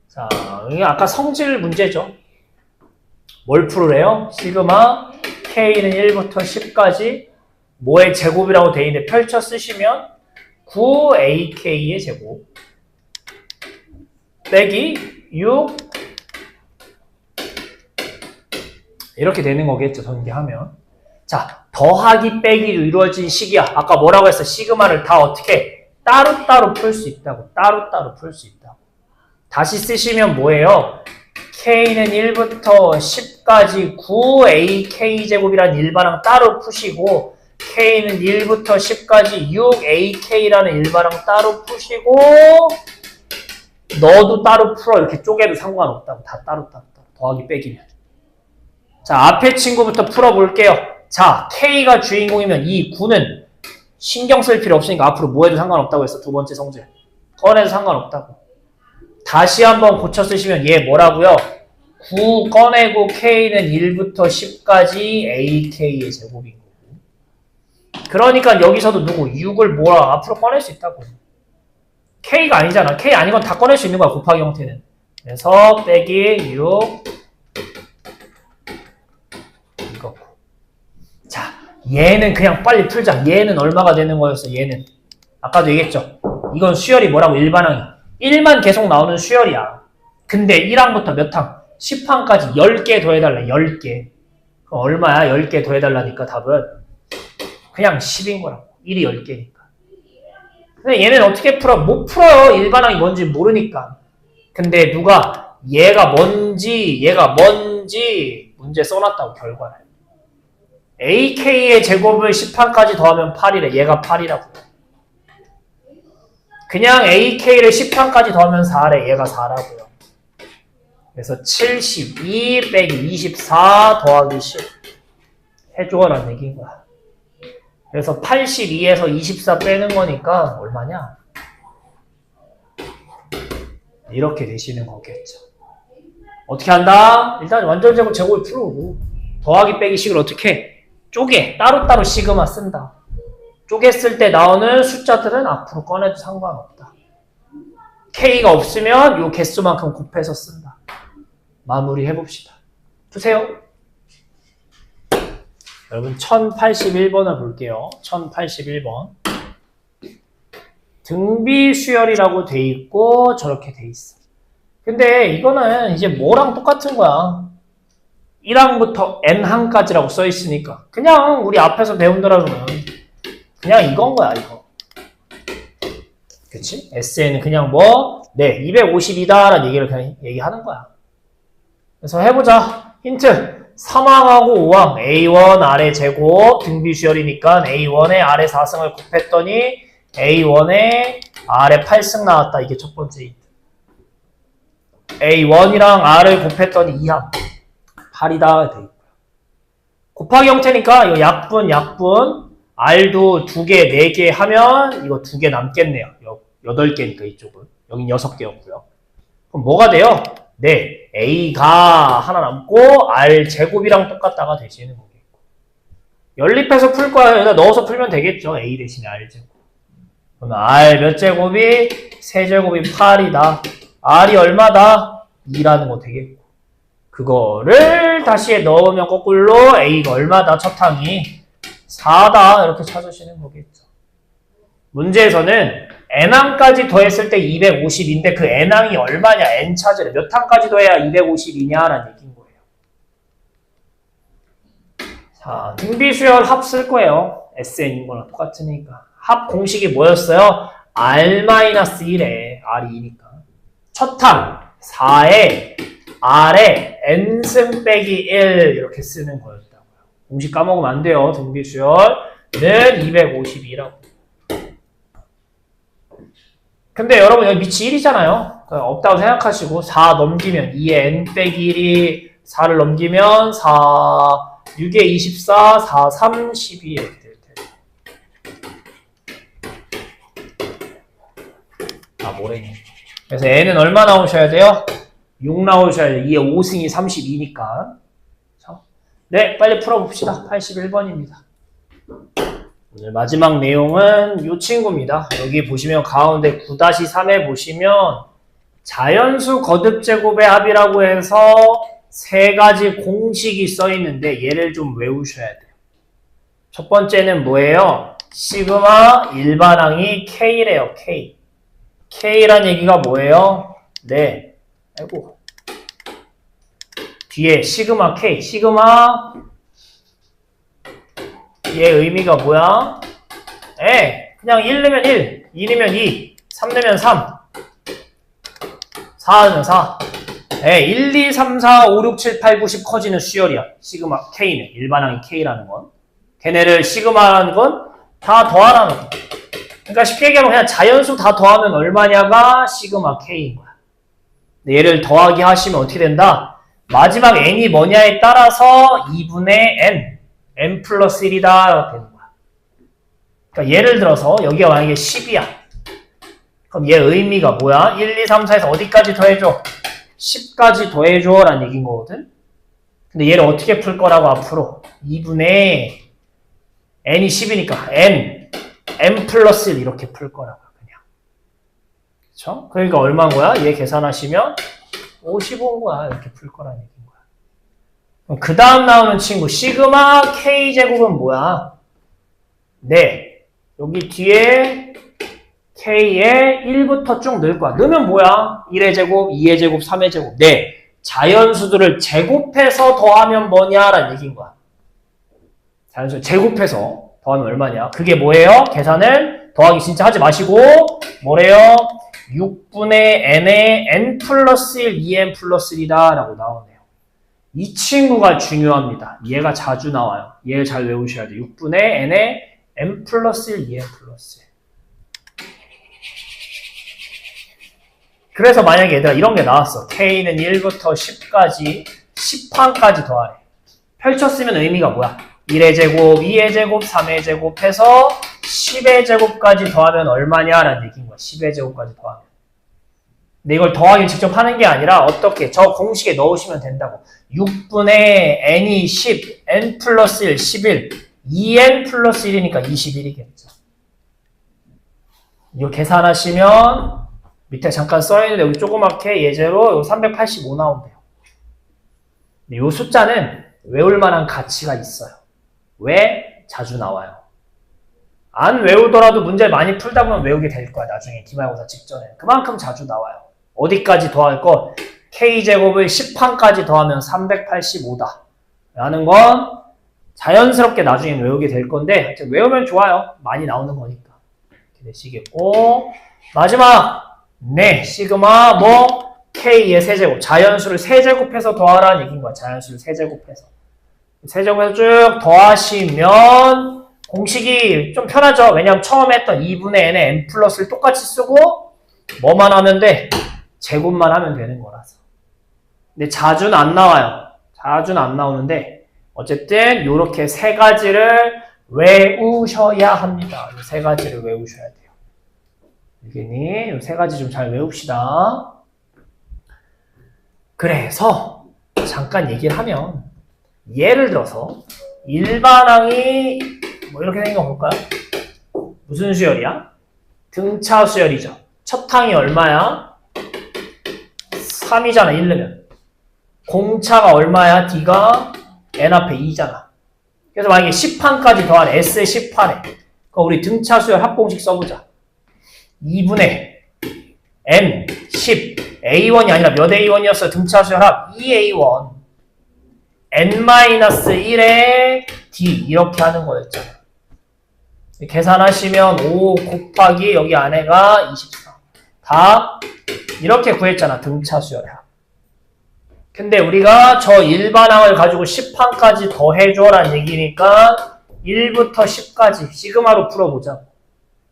자, 이게 아까 성질 문제죠. 뭘 풀으래요? 시그마 K는 1부터 10까지 뭐의 제곱이라고 돼 있는데 펼쳐 쓰시면 9AK의 제곱 빼기 6 이렇게 되는 거겠죠. 전개하면. 자, 더하기 빼기로 이루어진 식이야. 아까 뭐라고 했어? 시그마를 다 어떻게 따로따로 풀 수 있다고. 따로따로 풀 수 있다고. 다시 쓰시면 뭐예요? K는 1부터 10까지 9AK제곱이라는 일반항 따로 푸시고 K는 1부터 10까지 6AK라는 일반항 따로 푸시고 너도 따로 풀어. 이렇게 쪼개도 상관없다고. 다 따로따로 더하기 빼기면. 자, 앞에 친구부터 풀어볼게요. 자, K가 주인공이면 이 9는 신경 쓸 필요 없으니까 앞으로 뭐 해도 상관없다고 했어. 두 번째 성질. 꺼내도 상관없다고. 다시 한번 고쳐 쓰시면 얘 뭐라고요? 9 꺼내고 K는 1부터 10까지 AK의 제곱인 거고. 그러니까 여기서도 누구? 6을 뭐라 앞으로 꺼낼 수 있다고. K가 아니잖아. K 아닌 건 다 꺼낼 수 있는 거야. 곱하기 형태는. 그래서 빼기 6 이거고. 자, 얘는 그냥 빨리 풀자. 얘는 얼마가 되는 거였어? 얘는 아까도 얘기했죠. 이건 수열이 뭐라고? 일반항이 1만 계속 나오는 수열이야. 근데 1항부터 몇 항? 10항까지 10개 더해달라. 10개. 그럼 얼마야? 10개 더해달라니까 답은 그냥 10인 거라고. 1이 10개니까. 근데 얘는 어떻게 풀어? 못 풀어요. 일반항이 뭔지 모르니까. 근데 누가 얘가 뭔지 문제 써놨다고 결과를. AK의 제곱을 10항까지 더하면 8이래. 얘가 8이라고. 그냥 AK를 10항까지 더하면 4래. 얘가 4라고요. 그래서 72 빼기 24 더하기 10 해줘라는 얘기인 거야. 그래서 82에서 24 빼는 거니까 얼마냐? 이렇게 되시는 거겠죠. 어떻게 한다? 일단 완전 제곱 제곱을 풀고 더하기 빼기 식을 어떻게 쪼개 따로따로 시그마 쓴다. 쪼갰을 때 나오는 숫자들은 앞으로 꺼내도 상관없다. K가 없으면 이 개수만큼 곱해서 쓴다. 마무리 해봅시다. 푸세요. 여러분 1081번을 볼게요. 1081번. 등비 수열이라고 돼 있고 저렇게 돼 있어. 근데 이거는 이제 뭐랑 똑같은 거야. 1항부터 n항까지라고 써 있으니까 그냥 우리 앞에서 배운 대로는 그냥 이건 거야, 이거. 그치? SN은 그냥 뭐, 네, 252다라는 얘기를 그냥 얘기하는 거야. 그래서 해보자. 힌트. 3항하고 5항. A1 아래 제곱 등비수열이니까 A1에 아래 4승을 곱했더니 A1에 아래 8승 나왔다. 이게 첫 번째 힌트. A1이랑 R을 곱했더니 2항. 8이다. 돼 있고요. 곱하기 형태니까 이거 약분. R도 2개, 4개 하면 이거 2개 남겠네요. 8개니까 이쪽은. 여긴 6개였고요. 그럼 뭐가 돼요? 네, A가 하나 남고 R 제곱이랑 똑같다가 되시는 거겠고. 연립해서 풀 거야. 여기다 넣어서 풀면 되겠죠. A 대신에 R 제곱. 그러면 R 몇 제곱이? 세제곱이 8이다. R이 얼마다? 2라는 거 되겠고. 그거를 다시 넣으면 거꾸로 A가 얼마다? 첫 항이 4다. 이렇게 찾으시는 거겠죠. 문제에서는 n항까지 더했을 때 250인데 그 n항이 얼마냐? n 찾으래. 몇 항까지 더해야 252냐라는 얘기인 거예요. 자, 등비수열 합 쓸 거예요. SN인 거랑 똑같으니까. 합 공식이 뭐였어요? R-1에 R이 2니까. 첫 항 4에 R에 n승 빼기 1 이렇게 쓰는 거였다고요. 공식 까먹으면 안 돼요. 등비수열은 252라고. 근데 여러분 여기 밑이 1이잖아요. 없다고 생각하시고 4 넘기면 2에 n 빼기 1이 4를 넘기면 4, 6에 24, 4, 3, 12 이렇게 될 테고. 아, 뭐래니. 그래서 n은 얼마 나오셔야 돼요? 6 나오셔야 돼요. 2에 5승이 32니까. 네, 빨리 풀어봅시다. 81번입니다. 오늘 마지막 내용은 이 친구입니다. 여기 보시면 가운데 9-3에 보시면 자연수 거듭제곱의 합이라고 해서 세 가지 공식이 써 있는데 얘를 좀 외우셔야 돼요. 첫 번째는 뭐예요? 시그마 일반항이 K래요. K. K란 얘기가 뭐예요? 네. 아이고. 뒤에 시그마 K. 시그마 얘 의미가 뭐야? 그냥 1 넣으면 1, 2 넣으면 2, 3 넣으면 3, 4 넣으면 4. 1, 2, 3, 4, 5, 6, 7, 8, 9, 10 커지는 수열이야. 시그마 K는. 일반항이 K라는 건. 걔네를 시그마라는 건 다 더하라는 거. 그러니까 쉽게 얘기하면 그냥 자연수 다 더하면 얼마냐가 시그마 K인 거야. 근데 얘를 더하기 하시면 어떻게 된다? 마지막 n이 뭐냐에 따라서 2분의 n 플러스 1이다 되는 거야. 그러니까 예를 들어서 여기가 만약에 10이야. 그럼 얘 의미가 뭐야? 1, 2, 3, 4에서 어디까지 더해줘? 10까지 더해줘 라는 얘기인 거거든. 근데 얘를 어떻게 풀 거라고 앞으로? 2분의 n이 10이니까 n 플러스 1 이렇게 풀 거라고 그냥. 그쵸? 그러니까 얼마인 거야? 얘 계산하시면 55인 거야. 이렇게 풀 거라는 얘기인 거야. 그럼 그 다음 나오는 친구 시그마 k제곱은 뭐야? 네. 여기 뒤에 k에 1부터 쭉 넣을 거야. 넣으면 뭐야? 1의 제곱, 2의 제곱, 3의 제곱. 네. 자연수들을 제곱해서 더하면 뭐냐라는 얘기인 거야. 자연수 제곱해서 더하면 얼마냐? 그게 뭐예요? 계산을 더하기 진짜 하지 마시고 뭐래요? 6분의 n에 n 플러스 1, 2n 플러스 1이다 라고 나오네요. 이 친구가 중요합니다. 얘가 자주 나와요. 얘를 잘 외우셔야 돼요. 6분의 n에 n 플러스 1, 2n 플러스 1. 그래서 만약에 얘들아 이런 게 나왔어. k는 1부터 10까지 10항까지 더하래. 펼쳤으면 의미가 뭐야? 1의 제곱, 2의 제곱, 3의 제곱 해서 10의 제곱까지 더하면 얼마냐라는 얘기인 거야. 10의 제곱까지 더하면. 근데 이걸 더하기 직접 하는 게 아니라 어떻게? 저 공식에 넣으시면 된다고. 6분의 n이 10, n 플러스 1, 11, 2n 플러스 1이니까 21이겠죠. 이거 계산하시면 밑에 잠깐 써있는데 여기 조그맣게 예제로 385 나온대요. 근데 이 숫자는 외울 만한 가치가 있어요. 왜? 자주 나와요. 안 외우더라도 문제를 많이 풀다 보면 외우게 될 거야. 나중에 기말고사 직전에. 그만큼 자주 나와요. 어디까지 더할 거? k제곱을 10항까지 더하면 385다. 라는 건 자연스럽게 나중에 외우게 될 건데 외우면 좋아요. 많이 나오는 거니까. 이렇게 되시겠고 마지막 네 시그마 뭐 k의 세제곱 자연수를 세제곱해서 더하라는 얘기인 거야. 자연수를 세제곱해서. 세제곱해서 쭉 더하시면 공식이 좀 편하죠. 왜냐면 처음에 했던 2분의 n에 n 플러스를 똑같이 쓰고 뭐만 하면 돼? 제곱만 하면 되는 거라서. 근데 자주는 안 나와요. 자주는 안 나오는데 어쨌든 이렇게 세 가지를 외우셔야 합니다. 이 세 가지를 외우셔야 돼요. 알겠니? 이 세 가지 좀 잘 외웁시다. 그래서 잠깐 얘기를 하면 예를 들어서 일반항이 뭐 이렇게 생긴 거 볼까요? 무슨 수열이야? 등차 수열이죠. 첫 항이 얼마야? 3이잖아. 1 넣으면. 공차가 얼마야? D가 n 앞에 2잖아. 그래서 만약에 10항까지 더하래. S에 10항에. 그럼 우리 등차 수열 합공식 써보자. 2분의 n 10 A1이 아니라 몇 A1이었어? 등차 수열 합 2A1 n-1의 D 이렇게 하는 거였잖아. 계산하시면 5 곱하기 여기 안에가 24. 답 이렇게 구했잖아. 등차 수열합. 근데 우리가 저 일반항을 가지고 10항까지 더해줘라는 얘기니까 1부터 10까지 시그마로 풀어보자고.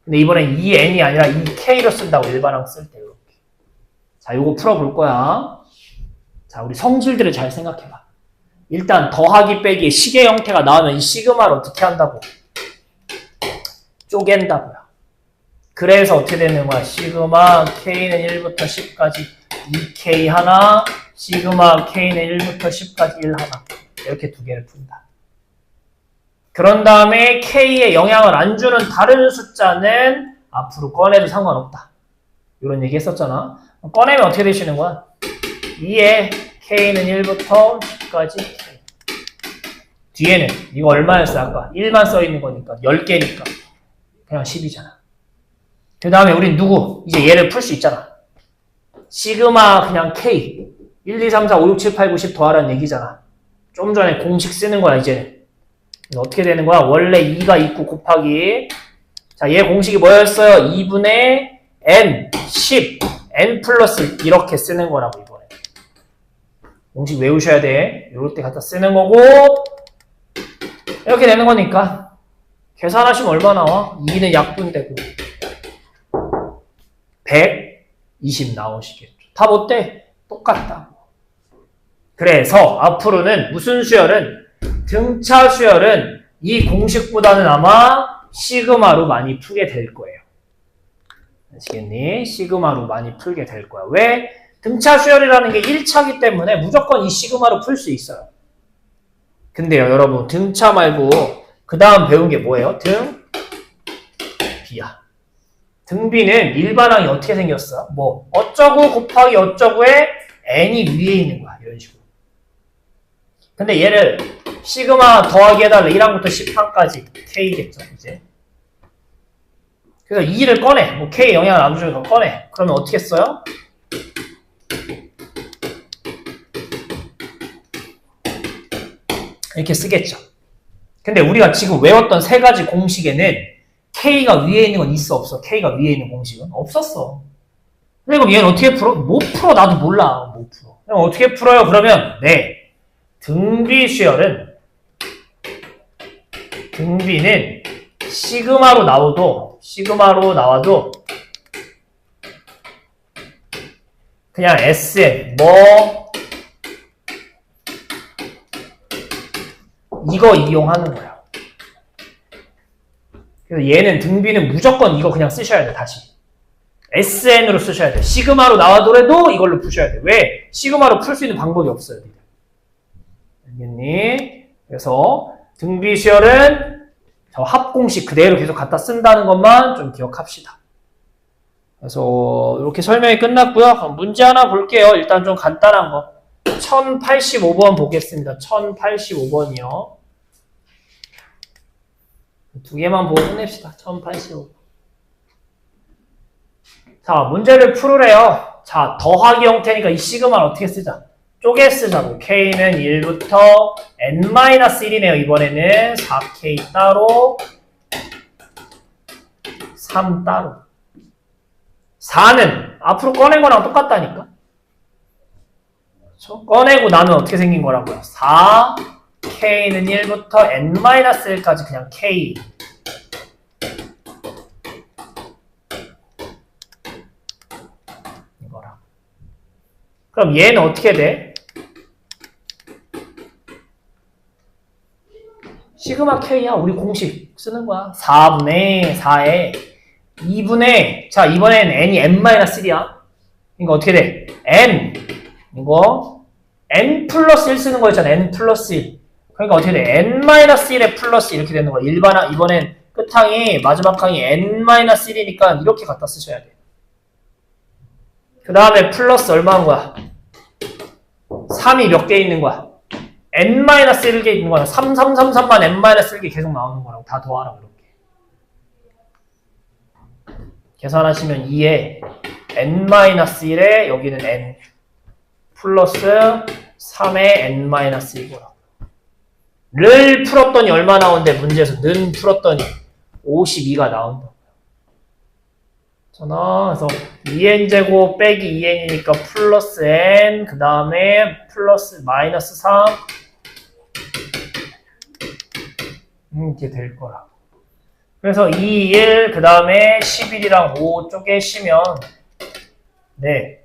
근데 이번엔 2n이 아니라 2k로 쓴다고 일반항 쓸 때 이렇게. 자, 요거 풀어볼 거야. 자, 우리 성질들을 잘 생각해봐. 일단 더하기 빼기의 시계 형태가 나오면 이 시그마를 어떻게 한다고? 쪼갠다고요. 그래서 어떻게 되는 거야? 시그마 k는 1부터 10까지 2k 하나, 시그마 k는 1부터 10까지 1 하나. 이렇게 두 개를 푼다. 그런 다음에 K에 영향을 안 주는 다른 숫자는 앞으로 꺼내도 상관없다. 이런 얘기 했었잖아. 꺼내면 어떻게 되시는 거야? 2에 K는 1부터 10까지 K. 뒤에는 이거 얼마였어 아까? 1만 써있는 거니까 10개니까 그냥 10이잖아. 그 다음에 우린 누구? 이제 얘를 풀 수 있잖아. 시그마 그냥 K 1, 2, 3, 4, 5, 6, 7, 8, 9, 10 더하라는 얘기잖아. 좀 전에 공식 쓰는 거야 이제. 어떻게 되는 거야? 원래 2가 있고 곱하기 자, 얘 공식이 뭐였어요? 2분의 n 10 n 플러스 이렇게 쓰는 거라고 이번에. 공식 외우셔야 돼. 이럴 때 갖다 쓰는 거고 이렇게 되는 거니까 계산하시면 얼마 나와? 2는 약분되고 120 나오시겠죠. 답 어때? 똑같다. 그래서 앞으로는 무슨 수열은 등차 수열은 이 공식보다는 아마 시그마로 많이 풀게 될 거예요. 아시겠니? 시그마로 많이 풀게 될 거야. 왜? 등차 수열이라는 게 1차기 때문에 무조건 이 시그마로 풀 수 있어요. 근데요, 여러분 등차 말고 그 다음 배운 게 뭐예요? 등 B야. 등 B는 일반항이 어떻게 생겼어? 뭐 어쩌고 곱하기 어쩌고에 n이 위에 있는 거야. 이런 식으로. 근데 얘를 시그마 더하기 해달래. 1항부터 10항까지 K겠죠, 이제. 그래서 2를 꺼내. 뭐 K 영향을 안 주는 거 꺼내. 그러면 어떻게 써요? 이렇게 쓰겠죠. 근데 우리가 지금 외웠던 세 가지 공식에는 K가 위에 있는 건 있어, 없어? K가 위에 있는 공식은? 없었어. 근데 그럼 얘는 어떻게 풀어? 못 풀어. 나도 몰라. 못 풀어. 그럼 어떻게 풀어요? 그러면 네. 등비 수열은 등비는 시그마로 나와도 그냥 SM 뭐 이거 이용하는 거야. 그래서 얘는 등비는 무조건 이거 그냥 쓰셔야 돼. 다시 SN으로 쓰셔야 돼. 시그마로 나와더라도 이걸로 푸셔야 돼. 왜? 시그마로 풀 수 있는 방법이 없어요. 알겠니? 그래서 등비 수열은 저 합공식 그대로 계속 갖다 쓴다는 것만 좀 기억합시다. 그래서 이렇게 설명이 끝났고요. 그럼 문제 하나 볼게요. 일단 좀 간단한 거. 1085번 보겠습니다. 1085번이요. 두 개만 보고 끝냅시다. 1085번. 자, 문제를 풀으래요. 자, 더하기 형태니까 이 시그마를 어떻게 쓰자? 쪼개 쓰자고. K는 1부터 n-1이네요. 이번에는 4K 따로 3 따로 4는 앞으로 꺼낸 거랑 똑같다니까. 그렇죠? 꺼내고 나면 어떻게 생긴 거라고요? 4 K는 1부터 n-1까지 그냥 K 이거라. 그럼 얘는 어떻게 돼? 시그마 K야. 우리 공식 쓰는 거야. 4분의 4에 2분의 자 이번엔 n이 n-1이야. 이거 어떻게 돼? n 이거 n 플러스 1 쓰는 거였잖아. n 플러스 1. 그러니까 어떻게 돼? n-1에 플러스 이렇게 되는 거야. 일반항 이번엔 끝항이 마지막 항이 n-1이니까 이렇게 갖다 쓰셔야 돼. 그 다음에 플러스 얼마 한 거야? 3이 몇 개 있는 거야? n-1개 있는 거야. 3, 3, 3, 3만 n-1개 계속 나오는 거라고. 다 더하라 그렇게. 계산하시면 2에 n-1에 여기는 n 플러스 3에 n-1이거라고. 를 풀었더니 얼마 나오는데 문제에서 는 풀었더니 52가 나온다. 그래서 2n제곱 빼기 2n이니까 플러스 n 그 다음에 플러스 마이너스 3 이렇게 될 거라. 그래서 2, 1, 그 다음에 11이랑 5 쪼개시면 네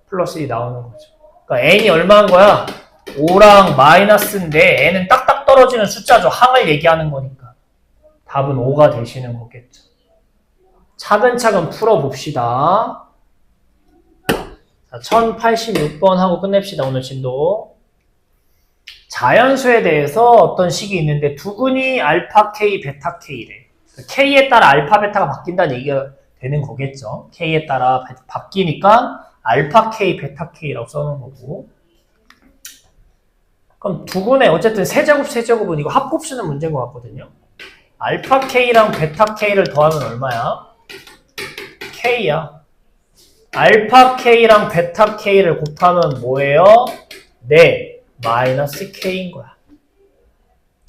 플러스 1이 나오는 거죠. 그러니까 n이 얼마인 거야? 5랑 마이너스인데 n은 딱딱 떨어지는 숫자죠. 항을 얘기하는 거니까 답은 5가 되시는 거겠죠. 차근차근 풀어봅시다. 자, 1086번 하고 끝냅시다. 오늘 진도. 자연수에 대해서 어떤 식이 있는데 두근이 알파 K, 베타 K래. K에 따라 알파, 베타가 바뀐다는 얘기가 되는 거겠죠. K에 따라 바뀌니까 알파 K, 베타 K라고 써놓은 거고. 그럼 두근의 어쨌든 세제곱은 이거 합곱 쓰는 문제인 것 같거든요. 알파 K랑 베타 K를 더하면 얼마야? K야. 알파 K랑 베타 K를 곱하면 뭐예요? 네, 마이너스 K인 거야.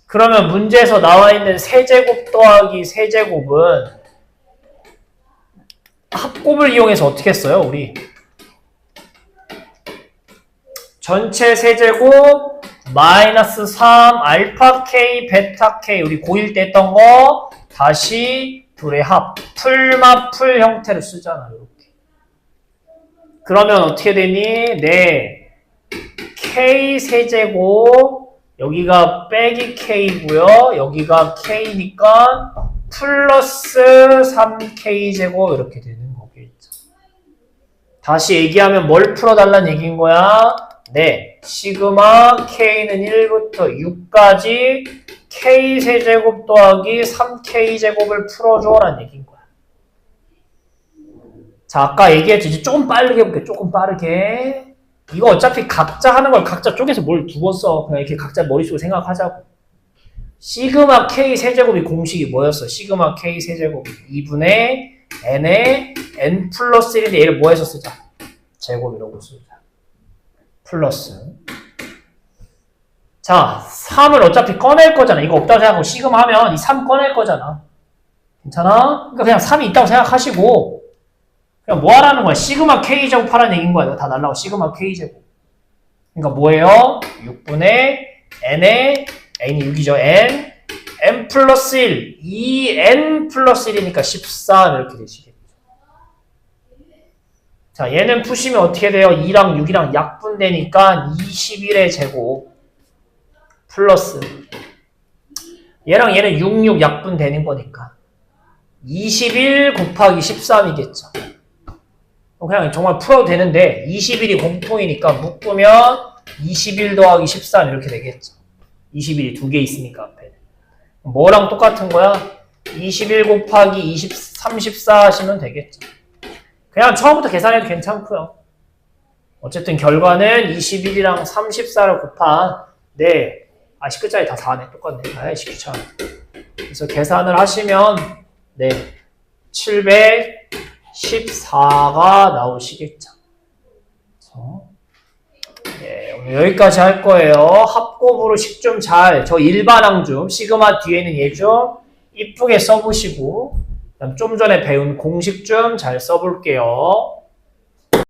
그러면 문제에서 나와 있는 세제곱 더하기 세제곱은 합곱을 이용해서 어떻게 했어요, 우리? 전체 세제곱 마이너스 3 알파 K, 베타 K 우리 고1 때 했던 거 다시 둘의 합 풀마풀 형태로 쓰잖아, 이렇게. 그러면 어떻게 되니? 네, K 세제곱 여기가 빼기 K고요. 여기가 K니까 플러스 3K제곱 이렇게 되는 거겠죠. 다시 얘기하면 뭘 풀어달라는 얘기인 거야? 네, 시그마 K는 1부터 6까지 K세제곱 더하기 3K제곱을 풀어줘라는 얘기인 거야. 자, 아까 얘기했지. 이제 조금 빠르게 해볼게. 조금 빠르게. 이거 어차피 각자 하는 걸 각자 쪼개서 뭘 두고 써. 그냥 이렇게 각자 머릿속에 생각하자고. 시그마 K 세제곱이 공식이 뭐였어? 시그마 K 세제곱이 2분의 n에 n 플러스 1인데 얘를 뭐 해서 쓰자? 제곱 이러고 쓰자. 플러스. 자, 3을 어차피 꺼낼 거잖아. 이거 없다고 생각하고 시그마 하면 이 3 꺼낼 거잖아. 괜찮아? 그러니까 그냥 3이 있다고 생각하시고 그냥 뭐 하라는 거야? 시그마 K제곱 하라는 얘기인 거야. 이거 다 날라가. 시그마 K제곱. 그러니까 뭐예요? 6분의 n에 n이 6이죠. n 플러스 1 2n 플러스 1이니까 14 이렇게 되시겠죠. 자, 얘는 푸시면 어떻게 돼요? 2랑 6이랑 약분되니까 21의 제곱 플러스 얘랑 얘는 6, 6 약분되는 거니까 21 곱하기 13이겠죠. 그냥 정말 풀어도 되는데 21이 공통이니까 묶으면 21 더하기 13 이렇게 되겠죠. 21이 두 개 있으니까 앞에. 뭐랑 똑같은 거야? 21 곱하기 34 하시면 되겠죠. 그냥 처음부터 계산해도 괜찮고요. 어쨌든 결과는 21이랑 34를 곱한 네, 아씨 끝자리 다 4네. 똑같네. 아이씨 귀찮아. 그래서 계산을 하시면 네, 714가 나오시겠죠. 네, 오늘 여기까지 할 거예요. 합곱으로 식 좀 저 일반항 좀 시그마 뒤에는 얘 좀 이쁘게 써보시고 좀 전에 배운 공식 좀 잘 써볼게요.